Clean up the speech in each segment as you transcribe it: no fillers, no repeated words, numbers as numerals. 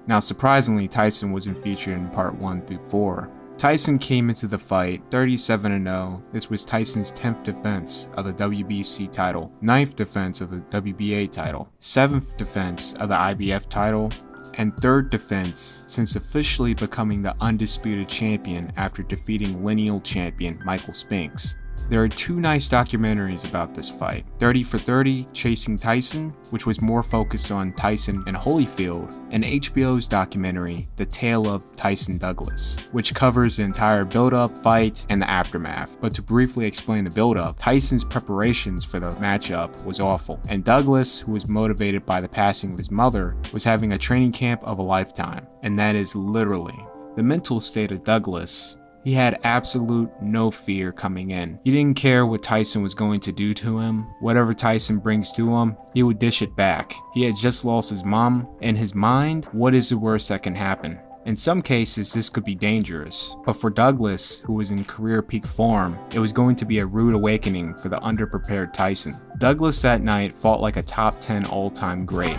Now surprisingly, Tyson wasn't featured in part 1 through 4. Tyson came into the fight 37-0. This was Tyson's 10th defense of the WBC title, 9th defense of the WBA title, 7th defense of the IBF title, and 3rd defense since officially becoming the undisputed champion after defeating lineal champion Michael Spinks. There are 2 nice documentaries about this fight, 30 for 30 Chasing Tyson, which was more focused on Tyson and Holyfield, and HBO's documentary The Tale of Tyson Douglas, which covers the entire build-up, fight, and the aftermath. But to briefly explain the build-up, Tyson's preparations for the matchup was awful, and Douglas, who was motivated by the passing of his mother, was having a training camp of a lifetime, and that is literally the mental state of Douglas. He had absolute no fear coming in. He didn't care what Tyson was going to do to him. Whatever Tyson brings to him, he would dish it back. He had just lost his mom. In his mind, what is the worst that can happen? In some cases, this could be dangerous, but for Douglas, who was in career peak form, it was going to be a rude awakening for the underprepared Tyson. Douglas that night fought like a top 10 all-time great.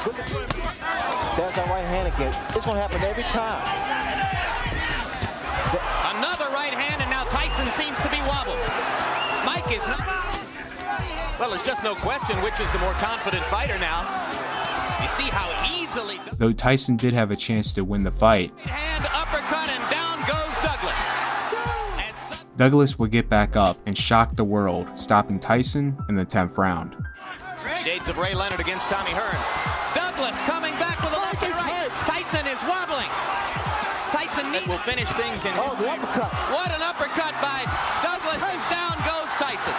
There's that right hand again. It's going to happen every time. Another right hand, and now Tyson seems to be wobbled. Mike is not. Well, there's just no question which is the more confident fighter now. You see how easily. Though Tyson did have a chance to win the fight, Hand uppercut, and down goes Douglas. Douglas would get back up and shock the world, stopping Tyson in the 10th round. Shades of Ray Leonard against Tommy Hearns. Douglas coming back with a left and right. Tyson is wobbling. Tyson will finish things in his the uppercut. What an uppercut by Douglas, and down goes Tyson.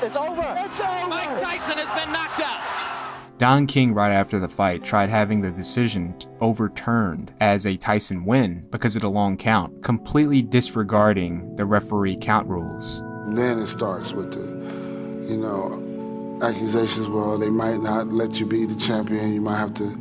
It's over. It's over. Mike Tyson has been knocked out. Don King, right after the fight, tried having the decision overturned as a Tyson win because of the long count, completely disregarding the referee count rules. And then it starts with the, accusations. Well, they might not let you be the champion. You might have to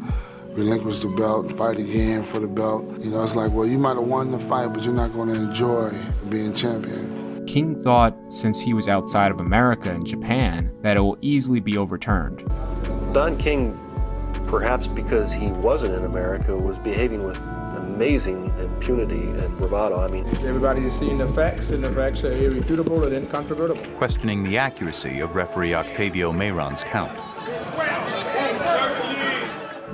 relinquish the belt and fight again for the belt. It's like, well, you might have won the fight, but you're not going to enjoy being champion. King thought, since he was outside of America and Japan, that it will easily be overturned. Don King, perhaps because he wasn't in America, was behaving with amazing impunity and bravado. I mean, everybody has seen the facts, and the facts are irrefutable and incontrovertible. Questioning the accuracy of referee Octavio Meyron's count.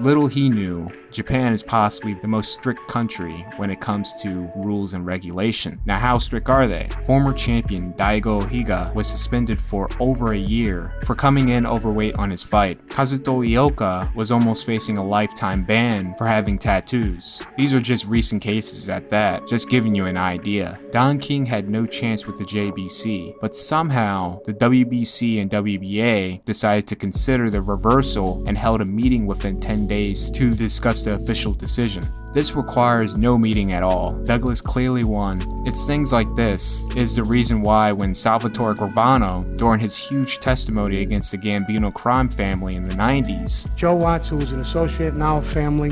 Little he knew, Japan is possibly the most strict country when it comes to rules and regulation. Now, how strict are they? Former champion Daigo Higa was suspended for over a year for coming in overweight on his fight. Kazuto Ioka was almost facing a lifetime ban for having tattoos. These are just recent cases at that, just giving you an idea. Don King had no chance with the JBC, but somehow the WBC and WBA decided to consider the reversal and held a meeting within 10 days to discuss the official decision. This requires no meeting at all. Douglas clearly won. It's things like this is the reason why when Salvatore Gravano, during his huge testimony against the Gambino crime family in the 90s, Joe Watts, who was an associate in our family,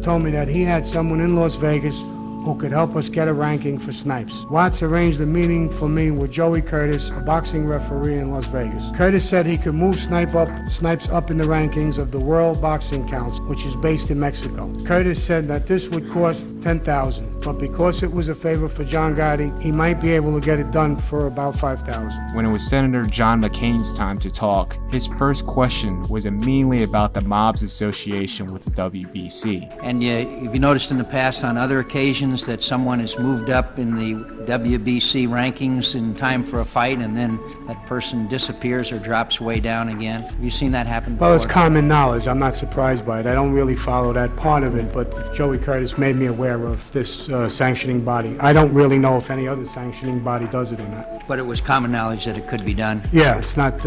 told me that he had someone in Las Vegas who could help us get a ranking for Snipes. Watts arranged a meeting for me with Joey Curtis, a boxing referee in Las Vegas. Curtis said he could move Snipes up in the rankings of the World Boxing Council, which is based in Mexico. Curtis said that this would cost $10,000, but because it was a favor for John Gotti, he might be able to get it done for about $5,000. When it was Senator John McCain's time to talk, his first question was immediately about the mob's association with the WBC. And if you noticed in the past on other occasions that someone has moved up in the WBC rankings in time for a fight and then that person disappears or drops way down again. Have you seen that happen before? Well, it's common knowledge. I'm not surprised by it. I don't really follow that part of it, but Joey Curtis made me aware of this sanctioning body. I don't really know if any other sanctioning body does it or not. But it was common knowledge that it could be done? Yeah, it's not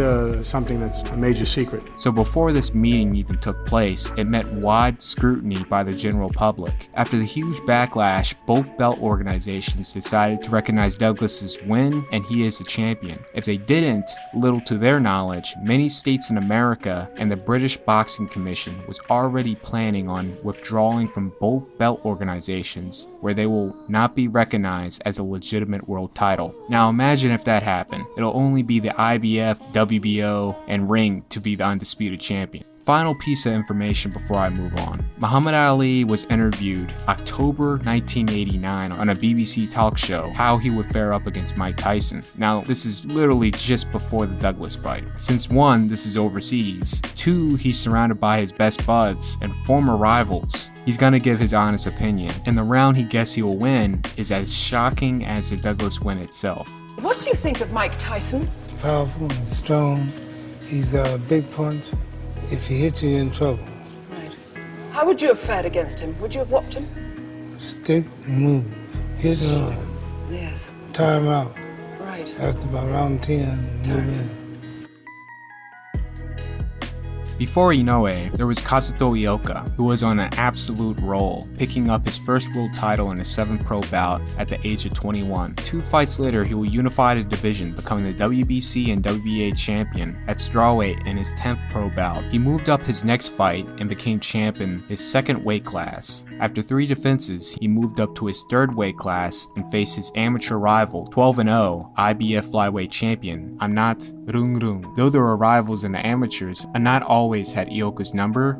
something that's a major secret. So before this meeting even took place, it met wide scrutiny by the general public. After the huge backlash both belt organizations decided to recognize Douglas's win and he is the champion. If they didn't, little to their knowledge, many states in America and the British Boxing Commission was already planning on withdrawing from both belt organizations where they will not be recognized as a legitimate world title. Now imagine if that happened. It'll only be the IBF, WBO, and Ring to be the undisputed champion. Final piece of information before I move on. Muhammad Ali was interviewed October 1989 on a BBC talk show how he would fare up against Mike Tyson. Now, this is literally just before the Douglas fight. Since 1, this is overseas, 2, he's surrounded by his best buds and former rivals. He's gonna give his honest opinion, and the round he guesses he will win is as shocking as the Douglas win itself. What do you think of Mike Tyson? He's powerful and strong. He's got a big punch. If he hits you, you're in trouble. Right. How would you have fared against him? Would you have whopped him? Stick and move. Hit hard. Yes. Tire him out. Right. After about round 10, move in. Before Inoue, there was Kazuto Ioka, who was on an absolute roll, picking up his first world title in his 7th pro bout at the age of 21. 2 fights later, he will unify the division, becoming the WBC and WBA champion at strawweight in his 10th pro bout. He moved up his next fight and became champ in his 2nd weight class. After 3 defenses, he moved up to his 3rd weight class and faced his amateur rival, 12-0 IBF flyweight champion, Anat Rung Rung. Though there were rivals in the amateurs, Anat always had Ioka's number.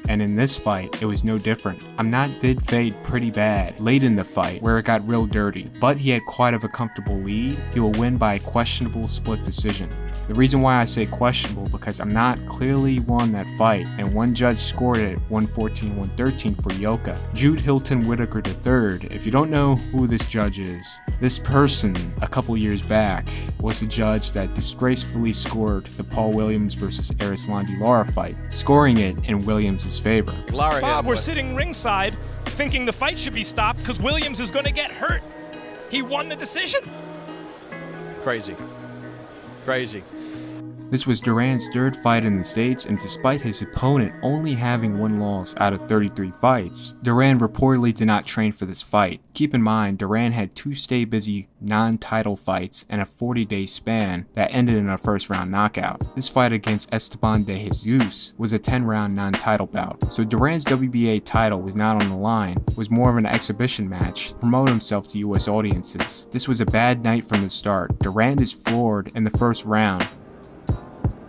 And in this fight, it was no different. Amnat did fade pretty bad late in the fight, where it got real dirty, but he had quite of a comfortable lead. He will win by a questionable split decision. The reason why I say questionable because Amnat clearly won that fight, and one judge scored it 114-113 for Ioka. Jude Hilton Whitaker III. If you don't know who this judge is, this person, a couple years back, was the judge that disgracefully scored the Paul Williams versus Arislandi Lara fight, scoring it in Williams' favor. Bob, we're sitting ringside thinking the fight should be stopped because Williams is going to get hurt. He won the decision. Crazy. This was Duran's 3rd fight in the States, and despite his opponent only having 1 loss out of 33 fights, Duran reportedly did not train for this fight. Keep in mind, Duran had 2 stay-busy non-title fights and a 40-day span that ended in a first-round knockout. This fight against Esteban de Jesus was a 10-round non-title bout, so Duran's WBA title was not on the line. It was more of an exhibition match to promote himself to US audiences. This was a bad night from the start. Duran is floored in the first round.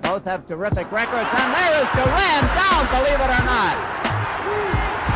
Both have terrific records, and there is Duran down, believe it or not.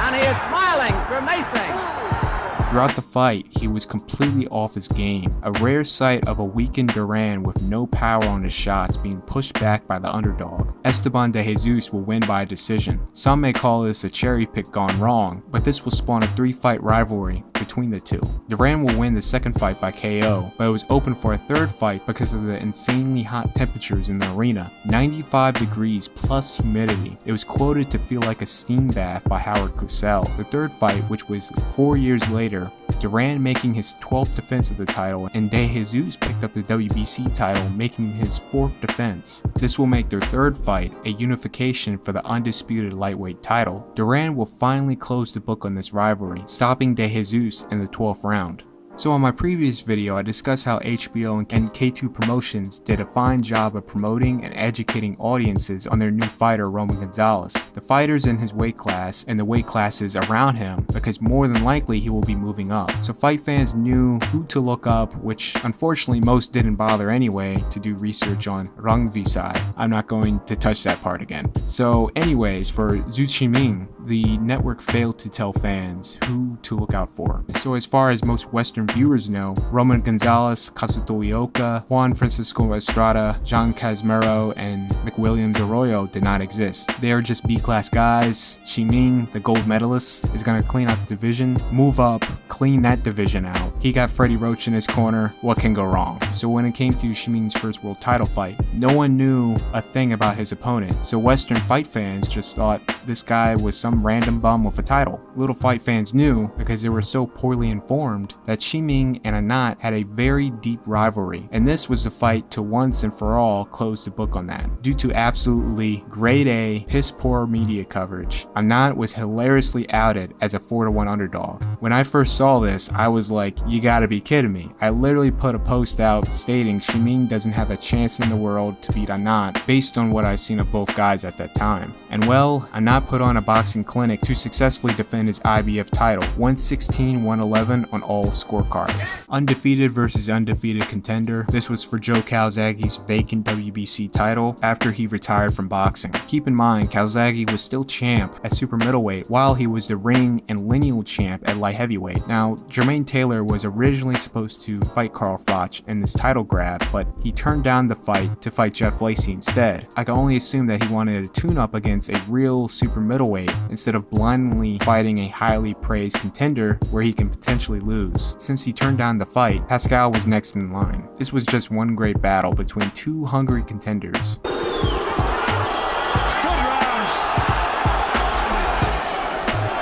And he is smiling, grimacing. Throughout the fight, he was completely off his game, a rare sight of a weakened Duran with no power on his shots being pushed back by the underdog. Esteban de Jesus will win by a decision. Some may call this a cherry pick gone wrong, but this will spawn a 3-fight rivalry between the two. Duran will win the 2nd fight by KO, but it was open for a 3rd fight because of the insanely hot temperatures in the arena. 95 degrees plus humidity. It was quoted to feel like a steam bath by Howard Cosell. The 3rd fight, which was 4 years later, Duran making his 12th defense of the title, and De Jesus picked up the WBC title, making his 4th defense. This will make their 3rd fight a unification for the undisputed lightweight title. Duran will finally close the book on this rivalry, stopping De Jesus in the 12th round. So on my previous video, I discussed how HBO and K2 Promotions did a fine job of promoting and educating audiences on their new fighter, Roman Gonzalez, the fighters in his weight class, and the weight classes around him, because more than likely he will be moving up. So fight fans knew who to look up, which unfortunately most didn't bother anyway to do research on Rung Visai. I'm not going to touch that part again. So anyways, for Zhu Qiming, the network failed to tell fans who to look out for. So as far as most Western viewers know, Roman Gonzalez, Kazuto Ioka, Juan Francisco Estrada, John Casimiro, and McWilliams Arroyo did not exist. They are just B-class guys. Qiming, the gold medalist, is going to clean out the division, move up, clean that division out. He got Freddie Roach in his corner. What can go wrong? So when it came to Qiming's first world title fight, no one knew a thing about his opponent. So Western fight fans just thought this guy was some random bum with a title. Little fight fans knew, because they were so poorly informed, that Shiming and Anat had a very deep rivalry, and this was the fight to once and for all close the book on that. Due to absolutely grade A, piss poor media coverage, Anat was hilariously outed as a 4-1 underdog. When I first saw this, I was like, you gotta be kidding me. I literally put a post out stating Shiming doesn't have a chance in the world to beat Anat based on what I've seen of both guys at that time. And well, Anat put on a boxing clinic to successfully defend his IBF title, 116-111 on all scorecards. Undefeated versus undefeated contender. This was for Joe Calzaghe's vacant WBC title after he retired from boxing. Keep in mind, Calzaghe was still champ at super middleweight while he was the ring and lineal champ at light heavyweight. Now, Jermaine Taylor was originally supposed to fight Carl Froch in this title grab, but he turned down the fight to fight Jeff Lacey instead. I can only assume that he wanted a tune-up against a real super middleweight instead of blindly fighting a highly praised contender where he can potentially lose. Since he turned down the fight, Pascal was next in line. This was just one great battle between two hungry contenders.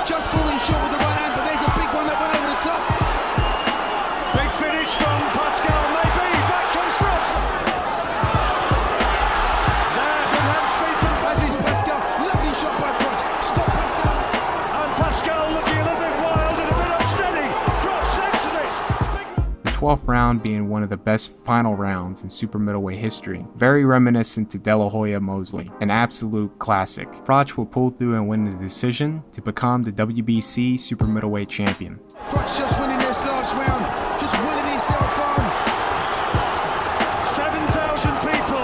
Just falling short with the right hand, but there's a big one that went over the top. Big finish from Pascal, maybe. Back comes Froch. There, good hand speed from as is Pascal. Lovely shot by Froch. Stop Pascal. And Pascal looking a little bit wild and a bit unsteady. Froch senses it. The 12th round being one of the best final rounds in super middleweight history. Very reminiscent to De La Hoya Mosley, an absolute classic. Froch will pull through and win the decision to become the WBC super middleweight champion. Froch just winning this last round, just winning himself on. 7,000 people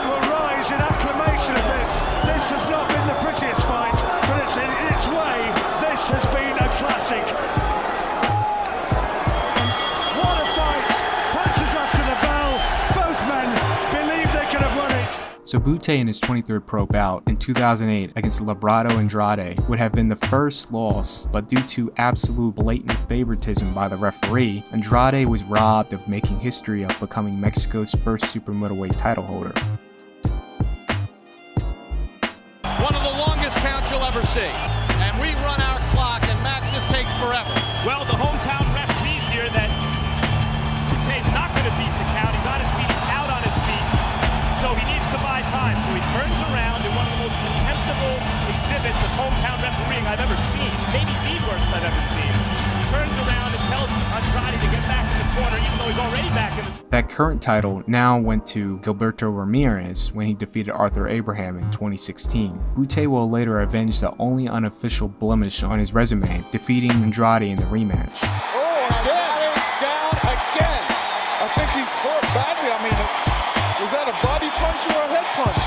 will rise in acclamation of this. This has not been the prettiest fight, but it's in its way, this has been a classic. What a fight! Punches after the bell. Both men believe they could have won it. So Butte in his 23rd pro bout in 2008 against Labrado Andrade would have been the first loss, but due to absolute blatant favoritism by the referee, Andrade was robbed of making history of becoming Mexico's first super middleweight title holder. One of the longest counts you'll ever see. And we run our clock, and Max just takes forever. Well, the hometown ref sees here that Butte's not going to beat the count. He's on his feet, he's out on his feet. So he needs to buy time. So he turns around in one of the most contemptible exhibits of hometown refereeing I've ever seen. Maybe the worst I've ever seen. He turns around and tells Andrade to get back to the corner, even though he's already back in the... That current title now went to Gilberto Ramirez when he defeated Arthur Abraham in 2016. Butte will later avenge the only unofficial blemish on his resume, defeating Andrade in the rematch. Oh, again, down again. I think he's hurt badly. I mean, was that a body punch or a head punch?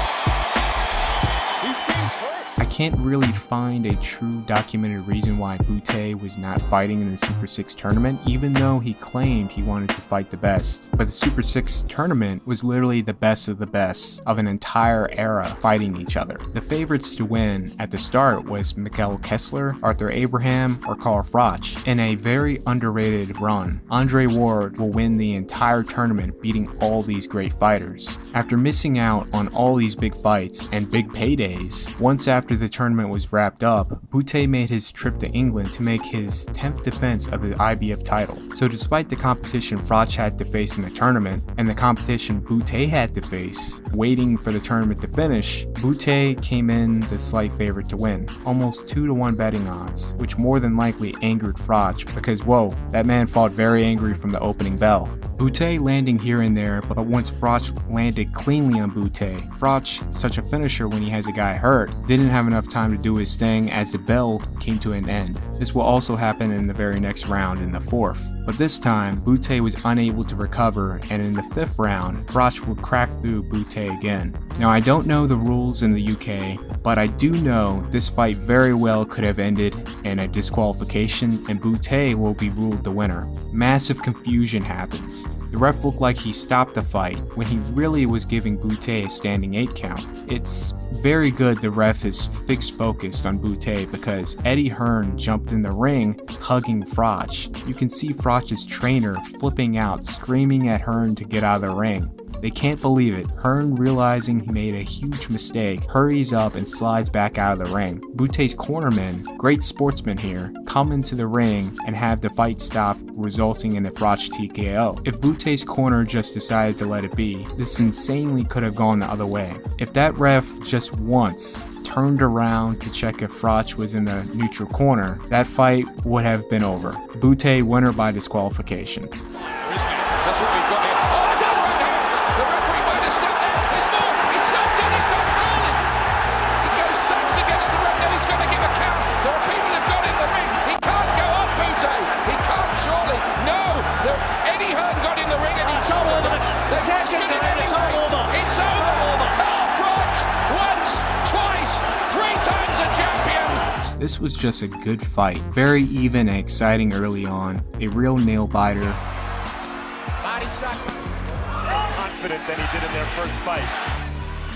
He seems hurt. I can't really find a true documented reason why Butte was not fighting in the Super 6 tournament, even though he claimed he wanted to fight the best. But the Super 6 tournament was literally the best of the best of an entire era fighting each other. The favorites to win at the start was Mikael Kessler, Arthur Abraham, or Carl Froch. In a very underrated run, Andre Ward will win the entire tournament, beating all these great fighters. After missing out on all these big fights and big paydays, once after the tournament was wrapped up, Butte made his trip to England to make his 10th defense of the IBF title. So despite the competition Froch had to face in the tournament, and the competition Butte had to face, waiting for the tournament to finish, Butte came in the slight favorite to win, almost 2-1 betting odds, which more than likely angered Froch because whoa, that man fought very angry from the opening bell. Butte landing here and there, but once Froch landed cleanly on Butte, Froch, such a finisher when he has a guy hurt, didn't have enough time to do his thing as the bell came to an end. This will also happen in the very next round in the 4th. But this time, Butte was unable to recover, and in the 5th round, Froch would crack through Butte again. Now I don't know the rules in the UK, but I do know this fight very well could have ended in a disqualification and Butte will be ruled the winner. Massive confusion happens. The ref looked like he stopped the fight when he really was giving Butte a standing 8 count. It's very good the ref is fixed focused on Butte because Eddie Hearn jumped in the ring hugging Froch. You can see Froch's trainer flipping out, screaming at Hearn to get out of the ring. They can't believe it. Hearn, realizing he made a huge mistake, hurries up and slides back out of the ring. Butte's cornermen, great sportsmen here, come into the ring and have the fight stop, resulting in a Froch TKO. If Butte's corner just decided to let it be, this insanely could have gone the other way. If that ref just once turned around to check if Froch was in the neutral corner, that fight would have been over. Butte winner by disqualification. This was just a good fight, very even and exciting early on, a real nail biter. Body shot. Confident than he did in their first fight.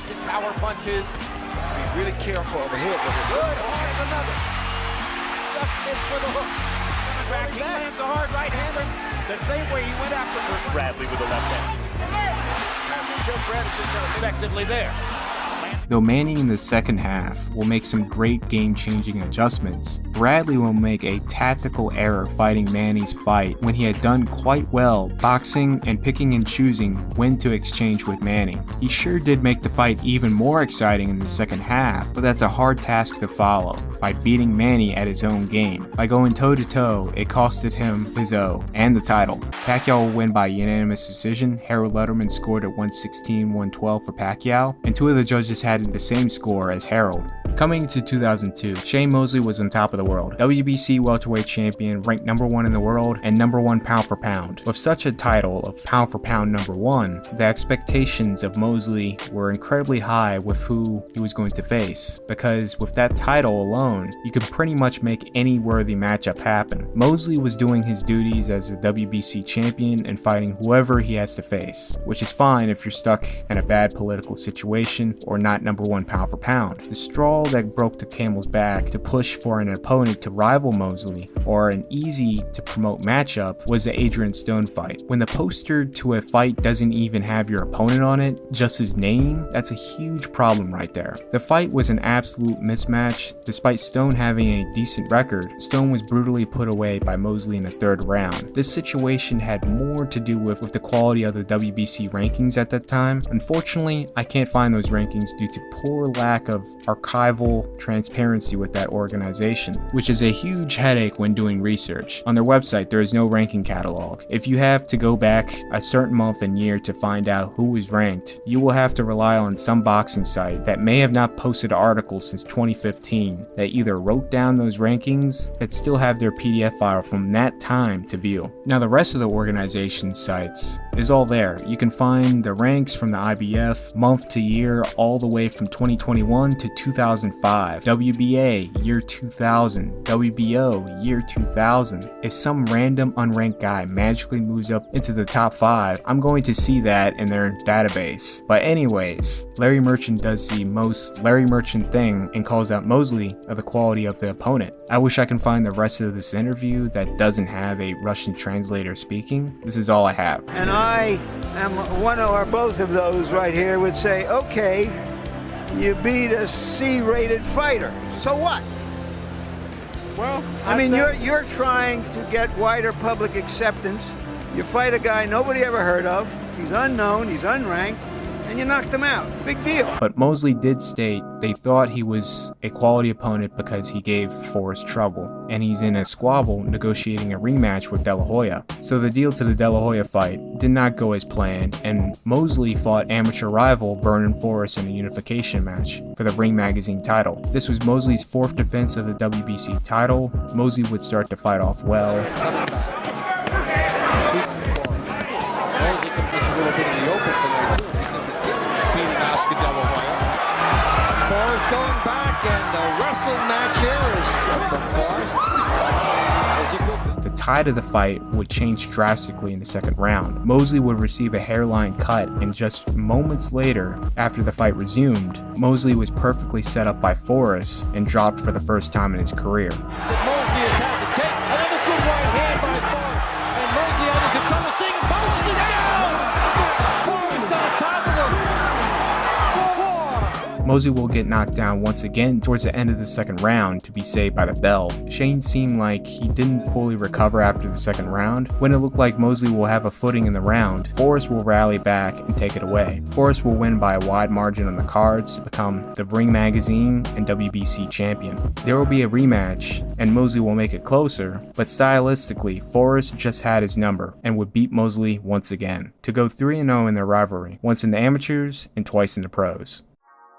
His power punches. Be really careful of the hit. Good, hard another. Just missed for the hook. Back, he lands a hard right-hander the same way he went after Bradley with the left hand. Effectively there. Though Manning in the second half will make some great game-changing adjustments, Bradley will make a tactical error fighting Manny's fight when he had done quite well boxing and picking and choosing when to exchange with Manning. He sure did make the fight even more exciting in the second half, but that's a hard task to follow by beating Manny at his own game. By going toe-to-toe, it costed him his O and the title. Pacquiao will win by unanimous decision. Harold Letterman scored at 116-112 for Pacquiao, and two of the judges had the same score as Harold. Coming into 2002, Shane Mosley was on top of the world, WBC welterweight champion, ranked number 1 in the world, and number 1 pound for pound. With such a title of pound for pound number 1, the expectations of Mosley were incredibly high with who he was going to face, because with that title alone, you could pretty much make any worthy matchup happen. Mosley was doing his duties as a WBC champion and fighting whoever he has to face, which is fine if you're stuck in a bad political situation or not number 1 pound for pound. The straw that broke the camel's back to push for an opponent to rival Mosley, or an easy to promote matchup, was the Adrian Stone fight. When the poster to a fight doesn't even have your opponent on it, just his name, that's a huge problem right there. The fight was an absolute mismatch. Despite Stone having a decent record, Stone was brutally put away by Mosley in the third round. This situation had more to do with the quality of the WBC rankings at that time. Unfortunately, I can't find those rankings due to poor lack of archival transparency with that organization, which is a huge headache when doing research. On their website, there is no ranking catalog. If you have to go back a certain month and year to find out who was ranked, you will have to rely on some boxing site that may have not posted articles since 2015 that either wrote down those rankings that still have their PDF file from that time to view. Now the rest of the organization's sites is all there. You can find the ranks from the IBF month to year all the way from 2021 to 2005, WBA year 2000, WBO year 2000. If some random unranked guy magically moves up into the top 5, I'm going to see that in their database. But anyways, Larry Merchant does the most Larry Merchant thing and calls out Mosley of the quality of the opponent. I wish I can find the rest of this interview that doesn't have a Russian translator speaking. This is all I have. And I am one or both of those right here would say, okay, you beat a C-rated fighter. So what? Well, I mean, you're trying to get wider public acceptance. You fight a guy nobody ever heard of. He's unknown, he's unranked, and you knocked him out. Big deal. But Mosley did state they thought he was a quality opponent because he gave Forrest trouble, and he's in a squabble negotiating a rematch with De La Hoya. So the deal to the De La Hoya fight did not go as planned, and Mosley fought amateur rival Vernon Forrest in a unification match for the Ring Magazine title. This was Mosley's 4th defense of the WBC title. Mosley would start the fight off well. Mosley can push a little bit in the open tonight, too. He's in the six beating Oscar De La Hoya. Forrest going back, and the wrestle match here is from Forrest. The tide of the fight would change drastically in the second round. Mosley would receive a hairline cut, and just moments later, after the fight resumed, Mosley was perfectly set up by Forrest and dropped for the first time in his career. Mosley has had to take another good right hand by Forrest, and Mosley having some trouble seeing Mosley down! Forrest on Mosley will get knocked down once again towards the end of the second round to be saved by the bell. Shane seemed like he didn't fully recover after the second round. When it looked like Mosley will have a footing in the round, Forrest will rally back and take it away. Forrest will win by a wide margin on the cards to become the Ring Magazine and WBC champion. There will be a rematch, and Mosley will make it closer, but stylistically, Forrest just had his number and would beat Mosley once again, to go 3-0 in their rivalry, once in the amateurs and twice in the pros.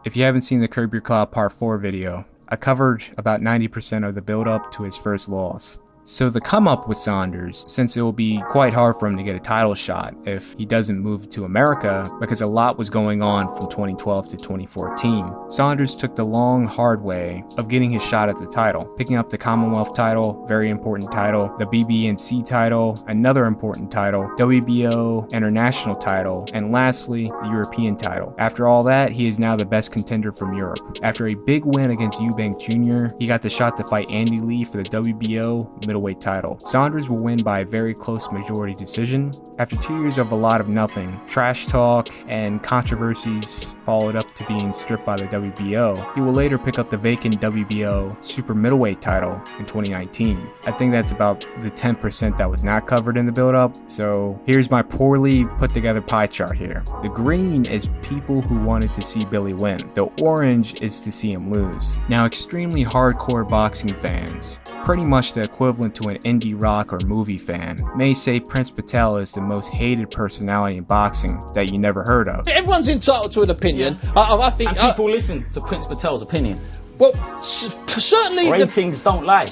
If you haven't seen the Curb Your Claw Part 4 video, I covered about 90% of the build-up to his first loss. So the come up with Saunders, since it will be quite hard for him to get a title shot if he doesn't move to America, because a lot was going on from 2012 to 2014. Saunders took the long, hard way of getting his shot at the title, picking up the Commonwealth title, very important title, the BB&C title, another important title, WBO International title, and lastly, the European title. After all that, he is now the best contender from Europe. After a big win against Eubank Jr., he got the shot to fight Andy Lee for the WBO middleweight title. Saunders will win by a very close majority decision. After 2 years of a lot of nothing, trash talk, and controversies followed up to being stripped by the WBO, he will later pick up the vacant WBO super middleweight title in 2019. I think that's about the 10% that was not covered in the build-up, so here's my poorly put together pie chart here. The green is people who wanted to see Billy win. The orange is to see him lose. Now, extremely hardcore boxing fans, pretty much the equivalent to an indie rock or movie fan, may say Prince Patel is the most hated personality in boxing that you never heard of. Everyone's entitled to an opinion. I think and people listen to Prince Patel's opinion. Well, certainly ratings don't lie.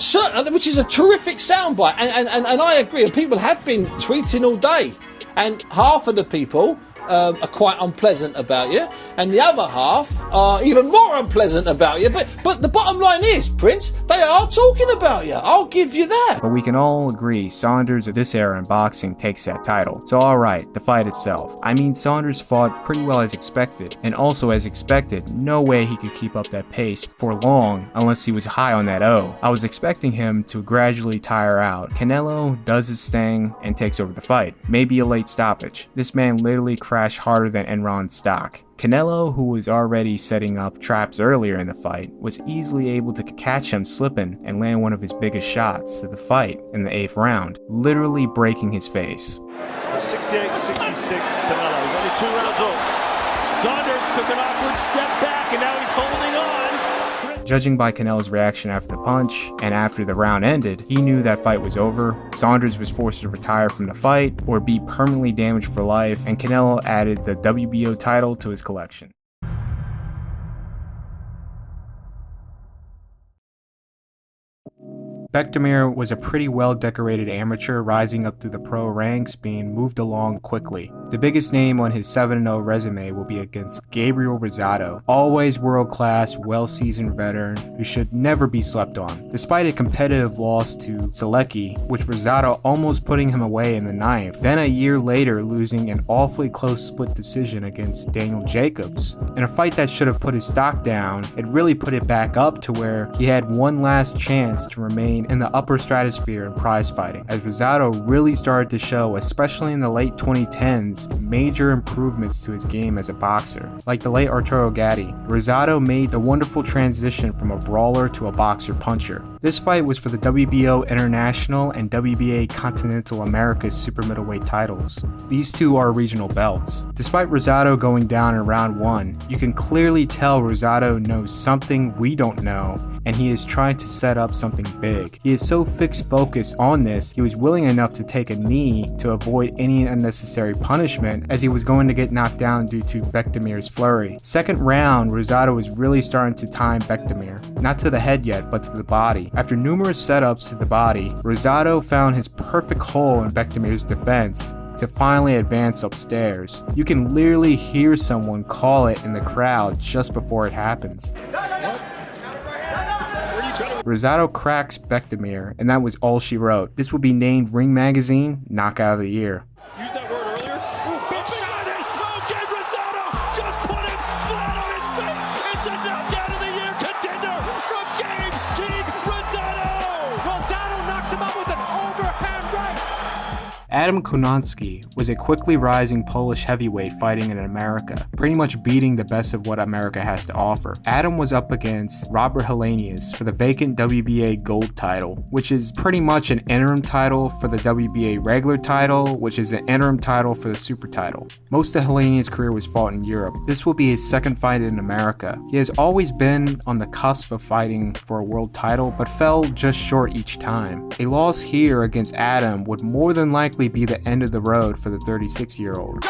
Which is a terrific soundbite, and I agree. And people have been tweeting all day, and half of the people are quite unpleasant about you, and the other half are even more unpleasant about you. But the bottom line is, Prince, they are talking about you. I'll give you that. But we can all agree Saunders of this era in boxing takes that title. So alright, the fight itself. I mean, Saunders fought pretty well as expected, and also as expected, no way he could keep up that pace for long unless he was high on that O. I was expecting him to gradually tire out. Canelo does his thing and takes over the fight. Maybe a late stoppage. This man literally crashed harder than Enron's stock. Canelo, who was already setting up traps earlier in the fight, was easily able to catch him slipping and land one of his biggest shots to the fight in the 8th round, literally breaking his face. 68-66, Canelo. He's only 2 rounds old. Saunders took an awkward step back, and now he's holding on. Judging by Canelo's reaction after the punch, and after the round ended, he knew that fight was over. Saunders was forced to retire from the fight, or be permanently damaged for life, and Canelo added the WBO title to his collection. Bektemir was a pretty well-decorated amateur rising up through the pro ranks, being moved along quickly. The biggest name on his 7-0 resume will be against Gabriel Rosado, always world-class, well-seasoned veteran who should never be slept on. Despite a competitive loss to Selecki, which Rosado almost putting him away in the 9th, then a year later losing an awfully close split decision against Daniel Jacobs. In a fight that should have put his stock down, it really put it back up to where he had one last chance to remain in the upper stratosphere in prize fighting, as Rosado really started to show, especially in the late 2010s, major improvements to his game as a boxer. Like the late Arturo Gatti, Rosado made the wonderful transition from a brawler to a boxer puncher. This fight was for the WBO International and WBA Continental America's super middleweight titles. These two are regional belts. Despite Rosado going down in round 1, you can clearly tell Rosado knows something we don't know, and he is trying to set up something big. He is so fixed focus on this, he was willing enough to take a knee to avoid any unnecessary punishment, as he was going to get knocked down due to Bektemir's flurry. Second round, Rosado was really starting to time Bektemir, not to the head yet, but to the body. After numerous setups to the body, Rosado found his perfect hole in Bektemir's defense to finally advance upstairs. You can literally hear someone call it in the crowd just before it happens. Rosado cracks Bektemir, and that was all she wrote. This would be named Ring Magazine Knockout of the Year. Use that word earlier. Ooh, big shot in. Okay, Rosado just put him flat on his face. It's a knockout of the year contender from Game King Rosado. Rosado knocks him out with an overhand right. Adam Kononski was a quickly rising Polish heavyweight fighting in America, pretty much beating the best of what America has to offer. Adam was up against Robert Helenius for the vacant WBA Gold title, which is pretty much an interim title for the WBA regular title, which is an interim title for the super title. Most of Helenius' career was fought in Europe. This will be his second fight in America. He has always been on the cusp of fighting for a world title, but fell just short each time. A loss here against Adam would more than likely be the end of the road for the 36-year-old.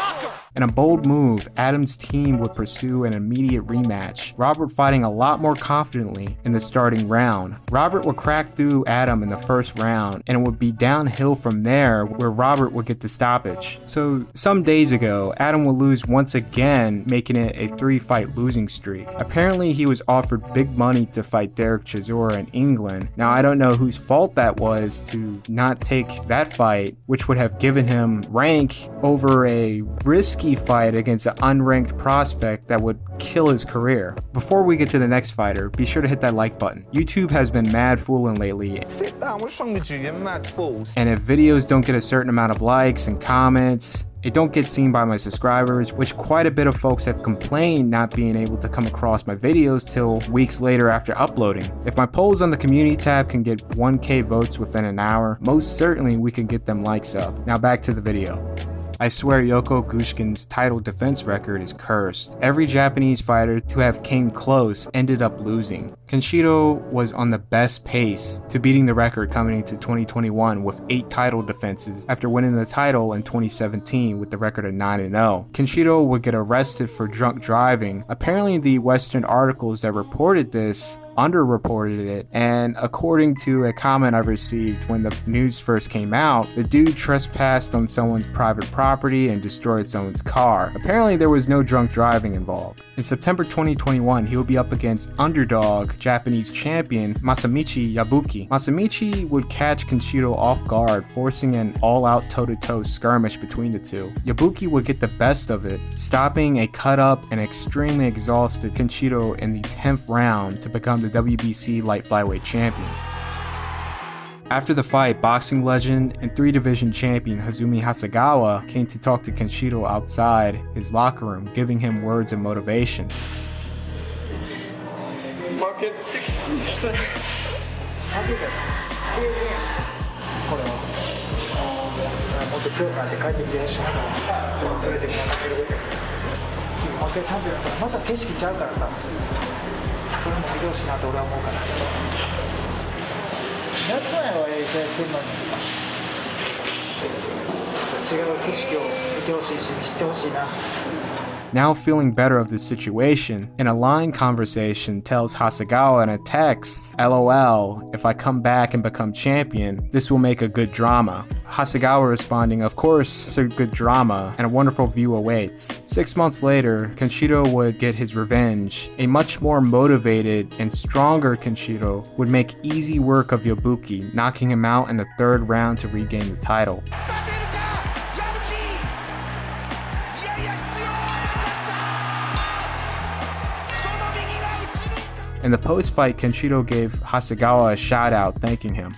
In a bold move, Adam's team would pursue an immediate rematch, Robert fighting a lot more confidently in the starting round. Robert would crack through Adam in the first round, and it would be downhill from there where Robert would get the stoppage. So some days ago, Adam would lose once again, making it a 3-fight losing streak. Apparently he was offered big money to fight Derek Chisora in England. Now I don't know whose fault that was to not take that fight, which would have given him rank over a risky fight against an unranked prospect that would kill his career. Before we get to the next fighter, be sure to hit that like button. YouTube has been mad fooling lately. Sit down, what's wrong with you? You're mad fools. And if videos don't get a certain amount of likes and comments, it don't get seen by my subscribers, which quite a bit of folks have complained not being able to come across my videos till weeks later after uploading. If my polls on the community tab can get 1K votes within an hour, most certainly we can get them likes up. Now back to the video. I swear Yoko Gushkin's title defense record is cursed. Every Japanese fighter to have came close ended up losing. Kenshiro was on the best pace to beating the record coming into 2021 with 8 title defenses after winning the title in 2017 with the record of 9-0. Kenshiro would get arrested for drunk driving. Apparently the Western articles that reported this underreported it, and according to a comment I received when the news first came out, the dude trespassed on someone's private property and destroyed someone's car. Apparently there was no drunk driving involved. In September 2021, he will be up against underdog Japanese champion Masamichi Yabuki. Masamichi would catch Kenshiro off guard, forcing an all-out toe-to-toe skirmish between the two. Yabuki would get the best of it, stopping a cut-up and extremely exhausted Kenshiro in the 10th round to become the WBC light flyweight champion. After the fight, boxing legend and 3-division champion Hazumi Hasegawa came to talk to Kenshiro outside his locker room, giving him words of motivation. Now feeling better of the situation, in a line conversation tells Hasegawa in a text, "LOL, if I come back and become champion, this will make a good drama." Hasegawa responding, "Of course, a good drama, and a wonderful view awaits." 6 months later, Kenshiro would get his revenge. A much more motivated and stronger Kenshiro would make easy work of Yabuki, knocking him out in the 3rd round to regain the title. In the post-fight, Kenshiro gave Hasegawa a shout-out thanking him.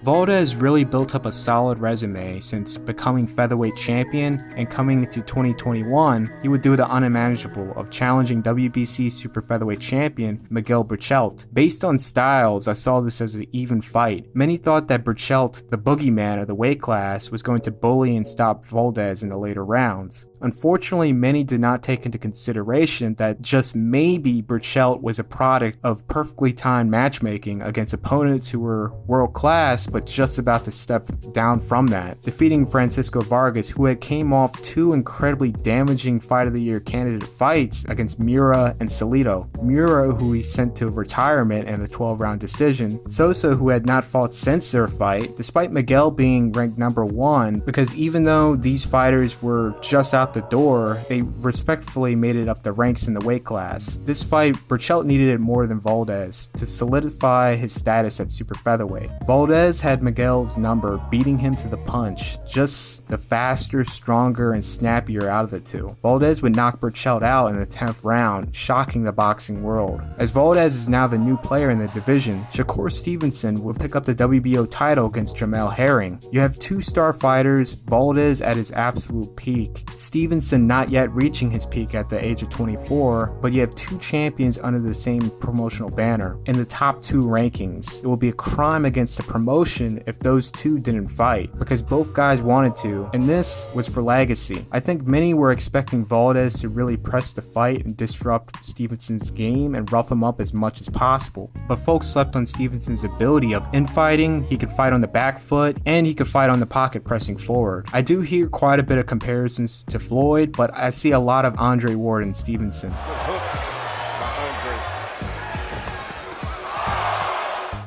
Valdez really built up a solid resume since becoming featherweight champion, and coming into 2021, he would do the unimaginable of challenging WBC super featherweight champion Miguel Berchelt. Based on styles, I saw this as an even fight. Many thought that Berchelt, the boogeyman of the weight class, was going to bully and stop Valdez in the later rounds. Unfortunately, many did not take into consideration that just maybe Berchelt was a product of perfectly timed matchmaking against opponents who were world class but just about to step down from that, defeating Francisco Vargas, who had came off 2 incredibly damaging Fight of the Year candidate fights against Miura and Salido. Miura, who he sent to retirement in a 12-round decision, Sosa, who had not fought since their fight, despite Miguel being ranked number 1, because even though these fighters were just out the door, they respectfully made it up the ranks in the weight class. This fight, Berchelt needed it more than Valdez to solidify his status at super featherweight. Valdez Valdez had Miguel's number, beating him to the punch, just the faster, stronger, and snappier out of the two. Valdez would knock Burchelt out in the 10th round, shocking the boxing world. As Valdez is now the new player in the division, Shakur Stevenson would pick up the WBO title against Jamel Herring. You have two star fighters, Valdez at his absolute peak, Stevenson not yet reaching his peak at the age of 24, but you have two champions under the same promotional banner in the top two rankings. It will be a crime against the promotion if those two didn't fight, because both guys wanted to, and this was for legacy. I think many were expecting Valdez to really press the fight and disrupt Stevenson's game and rough him up as much as possible, but folks slept on Stevenson's ability of infighting. He could fight on the back foot, and he could fight on the pocket pressing forward. I do hear quite a bit of comparisons to Floyd, but I see a lot of Andre Ward and Stevenson.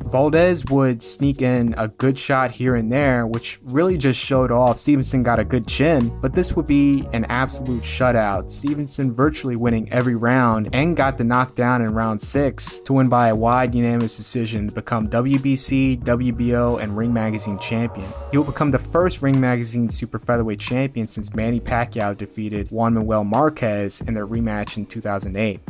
Valdez would sneak in a good shot here and there, which really just showed off Stevenson got a good chin, but this would be an absolute shutout. Stevenson virtually winning every round and got the knockdown in round 6 to win by a wide unanimous decision to become WBC, WBO, and Ring Magazine champion. He will become the first Ring Magazine super featherweight champion since Manny Pacquiao defeated Juan Manuel Marquez in their rematch in 2008.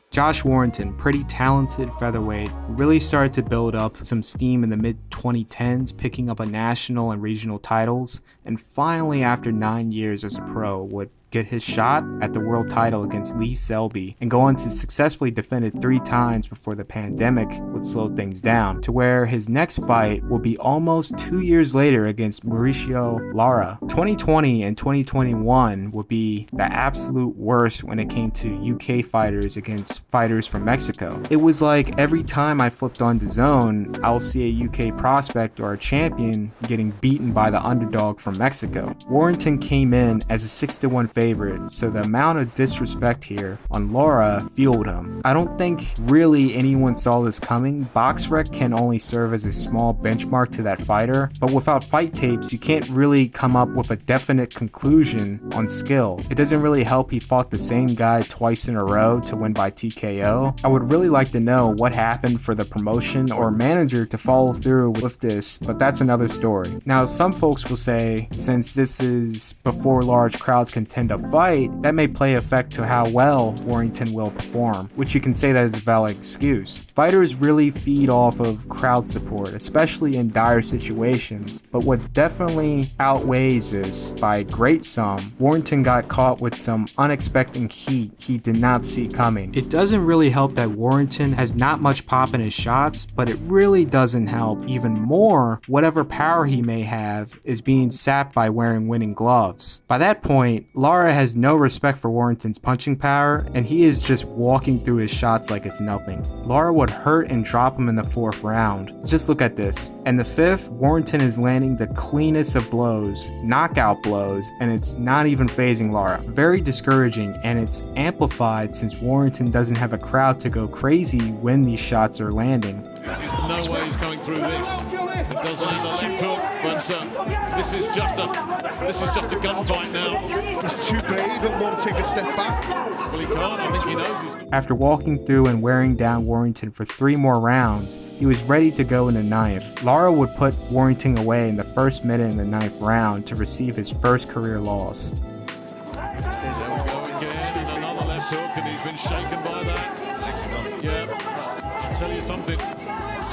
Josh Warrington, pretty talented featherweight, really started to build up some steam in the mid-2010s, picking up a national and regional titles, and finally after 9 years as a pro would get his shot at the world title against Lee Selby and go on to successfully defend it 3 times before the pandemic would slow things down, to where his next fight will be almost 2 years later against Mauricio Lara. 2020 and 2021 would be the absolute worst when it came to UK fighters against fighters from Mexico. It was like every time I flipped on DAZN, I'll see a UK prospect or a champion getting beaten by the underdog from Mexico. Warrington came in as a 6-1 favorite, so the amount of disrespect here on Lara fueled him. I don't think really anyone saw this coming. BoxRec can only serve as a small benchmark to that fighter, but without fight tapes, you can't really come up with a definite conclusion on skill. It doesn't really help he fought the same guy twice in a row to win by TKO. I would really like to know what happened for the promotion or manager to follow through with this, but that's another story. Now, some folks will say, since this is before large crowds can tend to fight, that may play effect to how well Warrington will perform, which you can say that is a valid excuse. Fighters really feed off of crowd support, especially in dire situations, but what definitely outweighs this by a great sum, Warrington got caught with some unexpected heat he did not see coming. It doesn't really help that Warrington has not much pop in his shots, but it really doesn't help even more whatever power he may have is being sapped by wearing winning gloves. By that point, Lara has no respect for Warrington's punching power, and he is just walking through his shots like it's nothing. Lara would hurt and drop him in the 4th round. Just look at this. In the 5th, Warrington is landing the cleanest of blows, knockout blows, and it's not even phasing Lara. Very discouraging, and it's amplified since Warrington doesn't have a crowd to go crazy when these shots are landing. There's no way he's going through this. It does land a left hook, but this is just a gunfight now. He's too brave and won't take a step back. Well, he can't. I think he knows he's... After walking through and wearing down Warrington for 3 more rounds, he was ready to go in the 9th. Lara would put Warrington away in the 1st minute in the 9th round to receive his first career loss. There we go again, and another left hook, and he's been shaken by that. Yeah, I'll tell you something.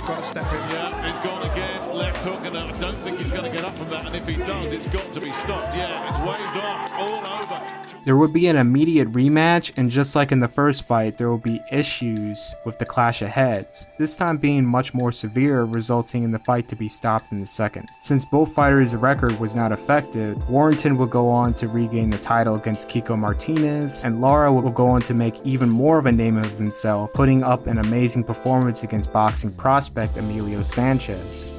Got to step in. Yeah, he's gone again, left hook, and I don't think he's going to get up from that, and if he does, it's got to be stopped. Yeah, it's waved off, all over. There would be an immediate rematch, and just like in the first fight, there will be issues with the clash of heads, this time being much more severe, resulting in the fight to be stopped in the 2nd. Since both fighters' record was not affected, Warrington will go on to regain the title against Kiko Martinez, and Lara will go on to make even more of a name of himself, putting up an amazing performance against boxing prospect Emilio Sanchez.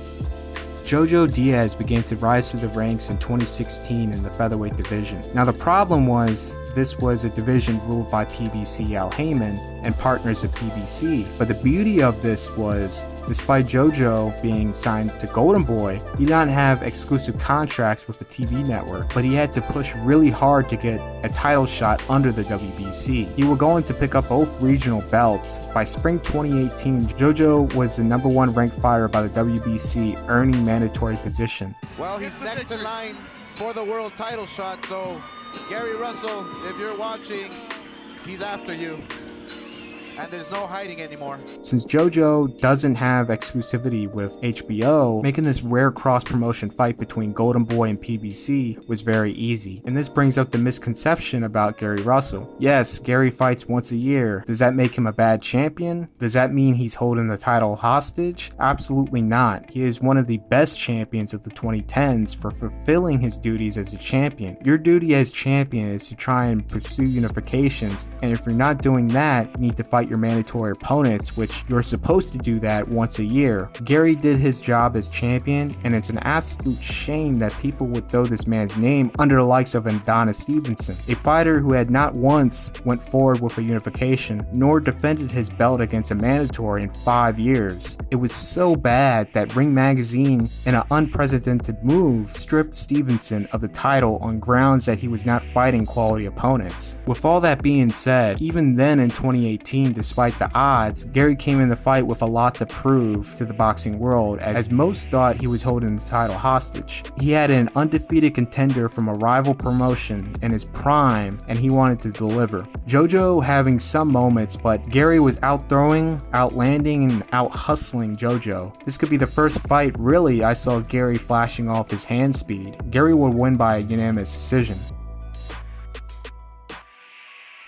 Jojo Diaz began to rise through the ranks in 2016 in the featherweight division. Now the problem was, this was a division ruled by PBC Al Heyman and partners of PBC. But the beauty of this was, despite JoJo being signed to Golden Boy, he did not have exclusive contracts with the TV network, but he had to push really hard to get a title shot under the WBC. He would go on to pick up both regional belts. By spring 2018, JoJo was the #1 ranked fighter by the WBC, earning mandatory position. Well, he's next in line for the world title shot, so Gary Russell, if you're watching, he's after you. And there's no hiding anymore. Since JoJo doesn't have exclusivity with HBO, making this rare cross-promotion fight between Golden Boy and PBC was very easy. And this brings up the misconception about Gary Russell. Yes, Gary fights once a year. Does that make him a bad champion? Does that mean he's holding the title hostage? Absolutely not. He is one of the best champions of the 2010s for fulfilling his duties as a champion. Your duty as champion is to try and pursue unifications, and if you're not doing that, you need to fight your mandatory opponents, which you're supposed to do that once a year. Gary did his job as champion, and it's an absolute shame that people would throw this man's name under the likes of Adonis Stevenson, a fighter who had not once went forward with a unification, nor defended his belt against a mandatory in 5 years. It was so bad that Ring Magazine, in an unprecedented move, stripped Stevenson of the title on grounds that he was not fighting quality opponents. With all that being said, even then in 2018, despite the odds, Gary came in the fight with a lot to prove to the boxing world, as most thought he was holding the title hostage. He had an undefeated contender from a rival promotion in his prime, and he wanted to deliver. JoJo having some moments, but Gary was outthrowing, outlanding, and out-hustling JoJo. This could be the first fight, really, I saw Gary flashing off his hand speed. Gary would win by a unanimous decision.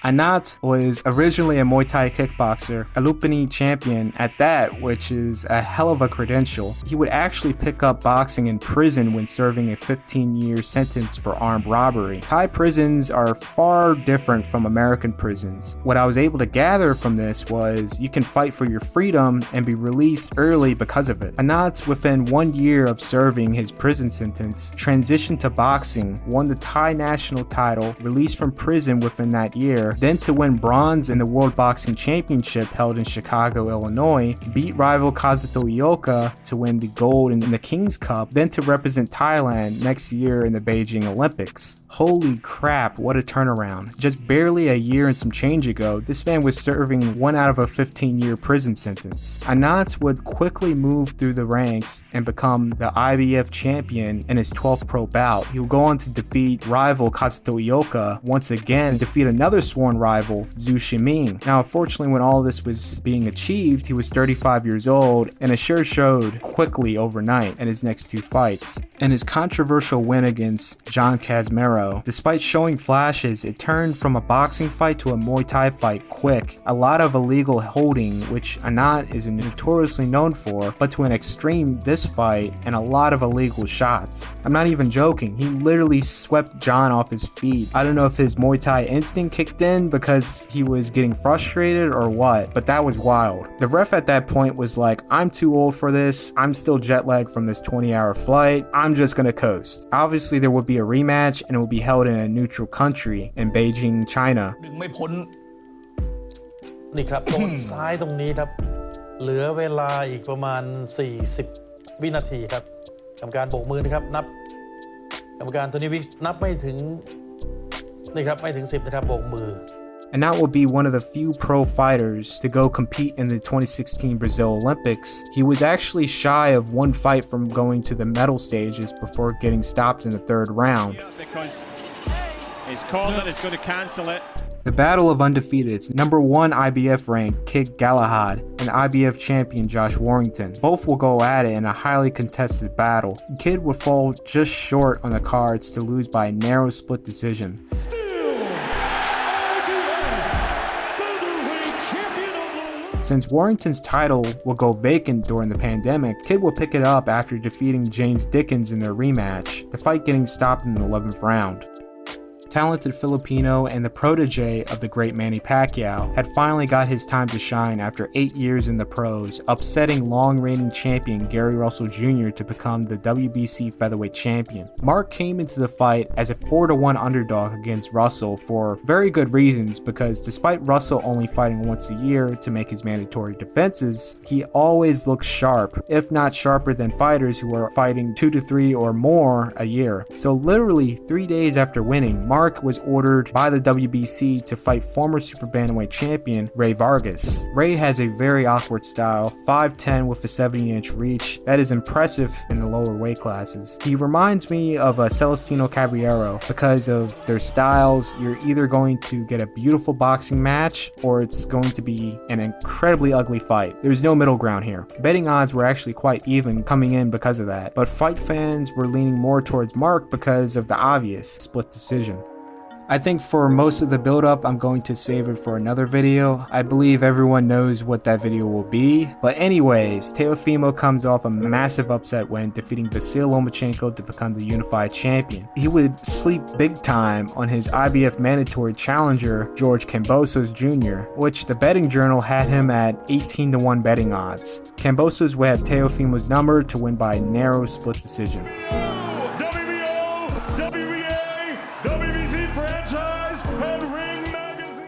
Anat was originally a Muay Thai kickboxer, a Lupini champion at that, which is a hell of a credential. He would actually pick up boxing in prison when serving a 15-year sentence for armed robbery. Thai prisons are far different from American prisons. What I was able to gather from this was you can fight for your freedom and be released early because of it. Anat, within 1 year of serving his prison sentence, transitioned to boxing, won the Thai national title, released from prison within that year, then to win bronze in the World Boxing Championship held in Chicago, Illinois, beat rival Kazuto Ioka to win the gold in the King's Cup, then to represent Thailand next year in the Beijing Olympics. Holy crap, what a turnaround. Just barely a year and some change ago, this man was serving 1 out of a 15-year prison sentence. Anat would quickly move through the ranks and become the IBF champion in his 12th pro bout. He would go on to defeat rival Kazuto Ioka, once again defeat another sworn rival, Zhu Shiming. Now, unfortunately, when all this was being achieved, he was 35 years old, and it sure showed quickly overnight in his next 2 fights. In his controversial win against John Kazmero, despite showing flashes, it turned from a boxing fight to a Muay Thai fight quick. A lot of illegal holding, which Anat is notoriously known for, but to an extreme this fight, and a lot of illegal shots. I'm not even joking, he literally swept John off his feet. I don't know if his Muay Thai instinct kicked in because he was getting frustrated or what, but that was wild. The ref at that point was like, I'm too old for this, I'm still jet lagged from this 20-hour flight, I'm just gonna coast. Obviously there would be a rematch and it would be held in a neutral country in Beijing, China. ไม่พ้นนี่ครับโดนซ้ายตรงนี้ครับเหลือเวลาอีกประมาณ40 วินาทีครับกรรมการโบกมือนะครับนับกรรมการโทนี่วิกนับไม่ถึงนี่ครับไม่ถึง10นะครับโบกมือ And that would be one of the few pro fighters to go compete in the 2016 Brazil Olympics. He was actually shy of 1 fight from going to the medal stages before getting stopped in the 3rd round. Because he's called it, he's going to cancel it. The battle of undefeateds, #1 IBF ranked Kid Galahad and IBF champion Josh Warrington. Both will go at it in a highly contested battle. Kid would fall just short on the cards to lose by a narrow split decision. Since Warrington's title will go vacant during the pandemic, Kid will pick it up after defeating James Dickens in their rematch, the fight getting stopped in the 11th round. talented Filipino and the protege of the great Manny Pacquiao, had finally got his time to shine after 8 years in the pros, upsetting long-reigning champion Gary Russell Jr. to become the WBC featherweight champion. Mark came into the fight as a 4-1 underdog against Russell for very good reasons, because despite Russell only fighting once a year to make his mandatory defenses, he always looks sharp, if not sharper than fighters who are fighting 2 to 3 or more a year. So literally 3 days after winning, Mark was ordered by the WBC to fight former super bantamweight champion Ray Vargas. Ray has a very awkward style, 5'10" with a 70-inch reach that is impressive in the lower weight classes. He reminds me of a Celestino Caballero because of their styles. You're either going to get a beautiful boxing match or it's going to be an incredibly ugly fight. There's no middle ground here. Betting odds were actually quite even coming in because of that, but fight fans were leaning more towards Mark because of the obvious split decision. I think for most of the build-up, I'm going to save it for another video. I believe everyone knows what that video will be. But anyways, Teofimo comes off a massive upset win, defeating Vasil Lomachenko to become the unified champion. He would sleep big time on his IBF mandatory challenger, George Kambosos Jr., which the betting journal had him at 18-1 betting odds. Kambosos would have Teofimo's number to win by a narrow split decision.